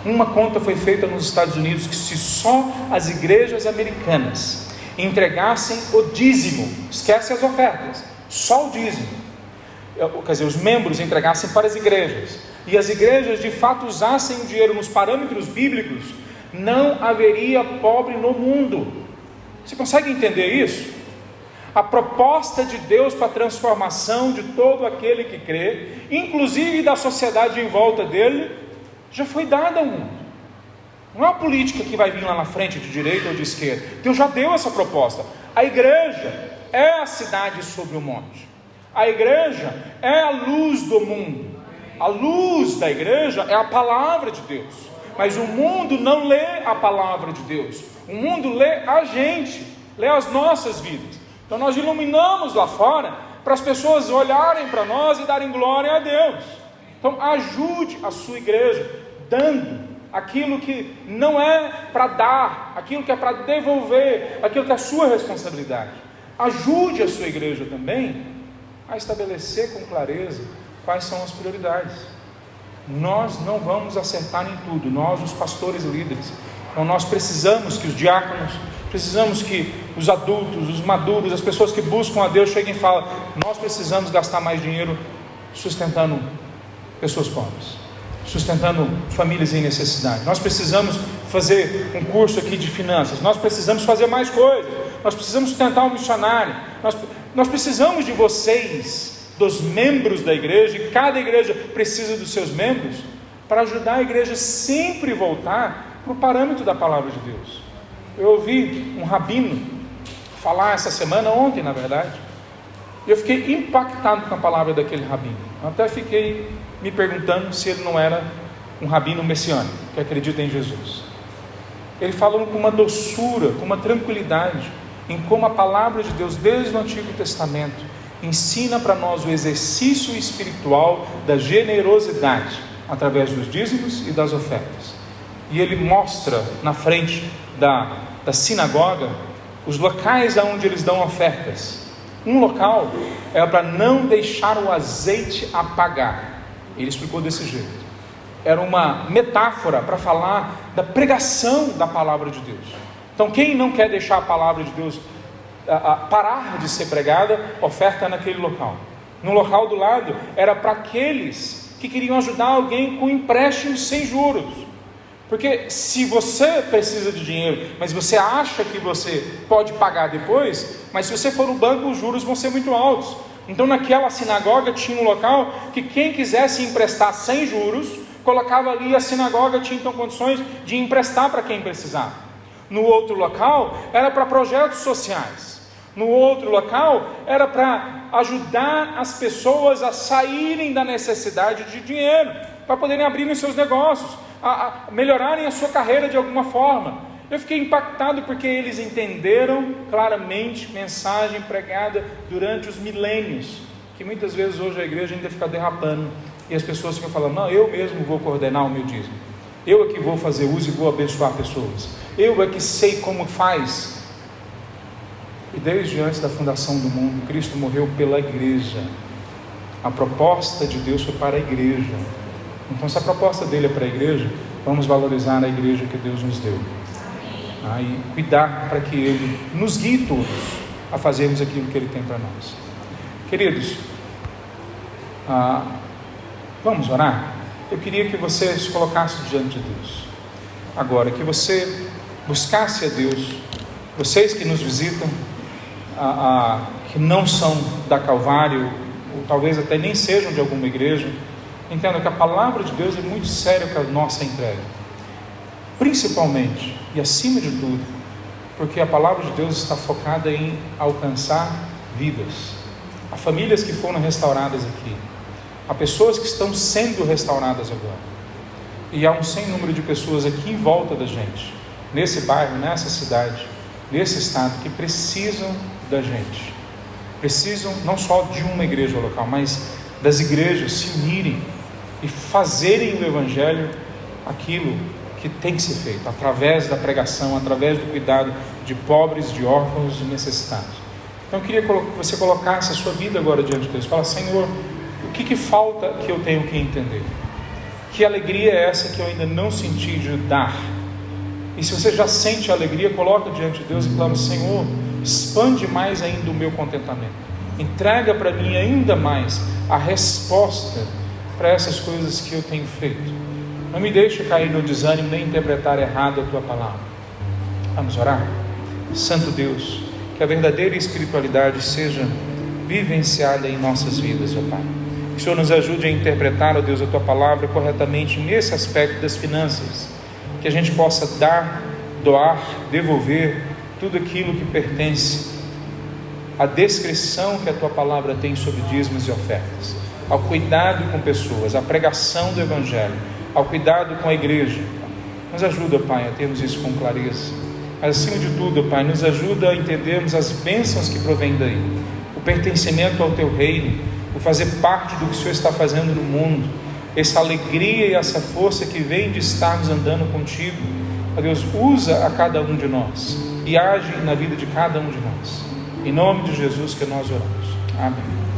S1: Uma conta foi feita nos Estados Unidos, que se só as igrejas americanas entregassem o dízimo, esquece as ofertas, só o dízimo, quer dizer, os membros entregassem para as igrejas, e as igrejas de fato usassem o dinheiro nos parâmetros bíblicos, não haveria pobre no mundo. Você consegue entender isso? A proposta de Deus para a transformação de todo aquele que crê, inclusive da sociedade em volta dele, já foi dada ao mundo. Não é uma política que vai vir lá na frente, de direita ou de esquerda. Deus já deu essa proposta. A igreja é a cidade sobre o monte. A igreja é a luz do mundo. A luz da igreja é a palavra de Deus, mas o mundo não lê a palavra de Deus, o mundo lê a gente, lê as nossas vidas. Então nós iluminamos lá fora, para as pessoas olharem para nós e darem glória a Deus. Então ajude a sua igreja, dando aquilo que não é para dar, aquilo que é para devolver, aquilo que é a sua responsabilidade. Ajude a sua igreja também a estabelecer com clareza quais são as prioridades. Nós não vamos acertar em tudo, nós, os pastores e líderes. Então nós precisamos que os diáconos, precisamos que os adultos, os maduros, as pessoas que buscam a Deus cheguem e falem: nós precisamos gastar mais dinheiro sustentando pessoas pobres, sustentando famílias em necessidade. Nós precisamos fazer um curso aqui de finanças, nós precisamos fazer mais coisas, nós precisamos sustentar um missionário, nós precisamos de vocês, dos membros da igreja, e cada igreja precisa dos seus membros, para ajudar a igreja sempre voltar para o parâmetro da palavra de Deus. Eu ouvi um rabino falar essa semana, ontem na verdade, e eu fiquei impactado com a palavra daquele rabino. Eu até fiquei me perguntando se ele não era um rabino messiânico, que acredita em Jesus. ele falando com uma doçura, com uma tranquilidade, em como a palavra de Deus, desde o Antigo Testamento, ensina para nós o exercício espiritual da generosidade, através dos dízimos e das ofertas. E ele mostra na frente da sinagoga os locais onde eles dão ofertas. Um local é para não deixar o azeite apagar. Ele explicou desse jeito. Era uma metáfora para falar da pregação da palavra de Deus. Então quem não quer deixar a palavra de Deus parar de ser pregada, oferta naquele local. No local do lado era para aqueles que queriam ajudar alguém com empréstimos sem juros. Porque se você precisa de dinheiro, mas você acha que você pode pagar depois, mas se você for no banco, os juros vão ser muito altos. Então naquela sinagoga tinha um local que quem quisesse emprestar sem juros, colocava ali, a sinagoga tinha então condições de emprestar para quem precisava. No outro local era para projetos sociais. No outro local era para ajudar as pessoas a saírem da necessidade de dinheiro, para poderem abrir os seus negócios, a melhorarem a sua carreira de alguma forma. Eu fiquei impactado porque eles entenderam claramente mensagem pregada durante os milênios, que muitas vezes hoje a igreja ainda fica derrapando, e as pessoas ficam falando, não, eu mesmo vou coordenar o meu dízimo, eu é que vou fazer uso e vou abençoar pessoas, eu é que sei como faz. E desde antes da fundação do mundo, Cristo morreu pela igreja. A proposta de Deus foi para a igreja. Então, se a proposta dele é para a igreja, vamos valorizar a igreja que Deus nos deu. E cuidar para que ele nos guie todos a fazermos aquilo que ele tem para nós. Queridos, vamos orar? Eu queria que você se colocasse diante de Deus agora, que você buscasse a Deus. Vocês que nos visitam, que não são da Calvário, ou talvez até nem sejam de alguma igreja, entendam que a palavra de Deus é muito séria com a nossa entrega, principalmente e acima de tudo, porque a palavra de Deus está focada em alcançar vidas. Há famílias que foram restauradas aqui, há pessoas que estão sendo restauradas agora, e há um sem número de pessoas aqui em volta da gente, nesse bairro, nessa cidade, nesse estado, que precisam da gente, precisam não só de uma igreja local, mas das igrejas se unirem e fazerem o evangelho aquilo que tem que ser feito, através da pregação, através do cuidado de pobres, de órfãos e necessitados. Então eu queria que você colocasse a sua vida agora diante de Deus. Fala, Senhor, o que falta que eu tenho que entender? Que alegria é essa que eu ainda não senti de dar? E se você já sente a alegria, coloca diante de Deus e clama, Senhor, expande mais ainda o meu contentamento, entrega para mim ainda mais a resposta para essas coisas que eu tenho feito. Não me deixe cair no desânimo, nem interpretar errado a tua palavra. Vamos orar? Santo Deus, que a verdadeira espiritualidade seja vivenciada em nossas vidas, ó Pai. Que o Senhor nos ajude a interpretar, ó Deus, a tua palavra corretamente nesse aspecto das finanças, que a gente possa dar, doar, devolver tudo aquilo que pertence à descrição que a tua palavra tem sobre dízimos e ofertas, ao cuidado com pessoas, à pregação do evangelho, ao cuidado com a igreja. Nos ajuda, Pai, a termos isso com clareza, mas acima de tudo, Pai, nos ajuda a entendermos as bênçãos que provêm daí, o pertencimento ao teu reino, o fazer parte do que o Senhor está fazendo no mundo, essa alegria e essa força que vem de estarmos andando contigo. Ó Deus, usa a cada um de nós e age na vida de cada um de nós. Em nome de Jesus que nós oramos. Amém.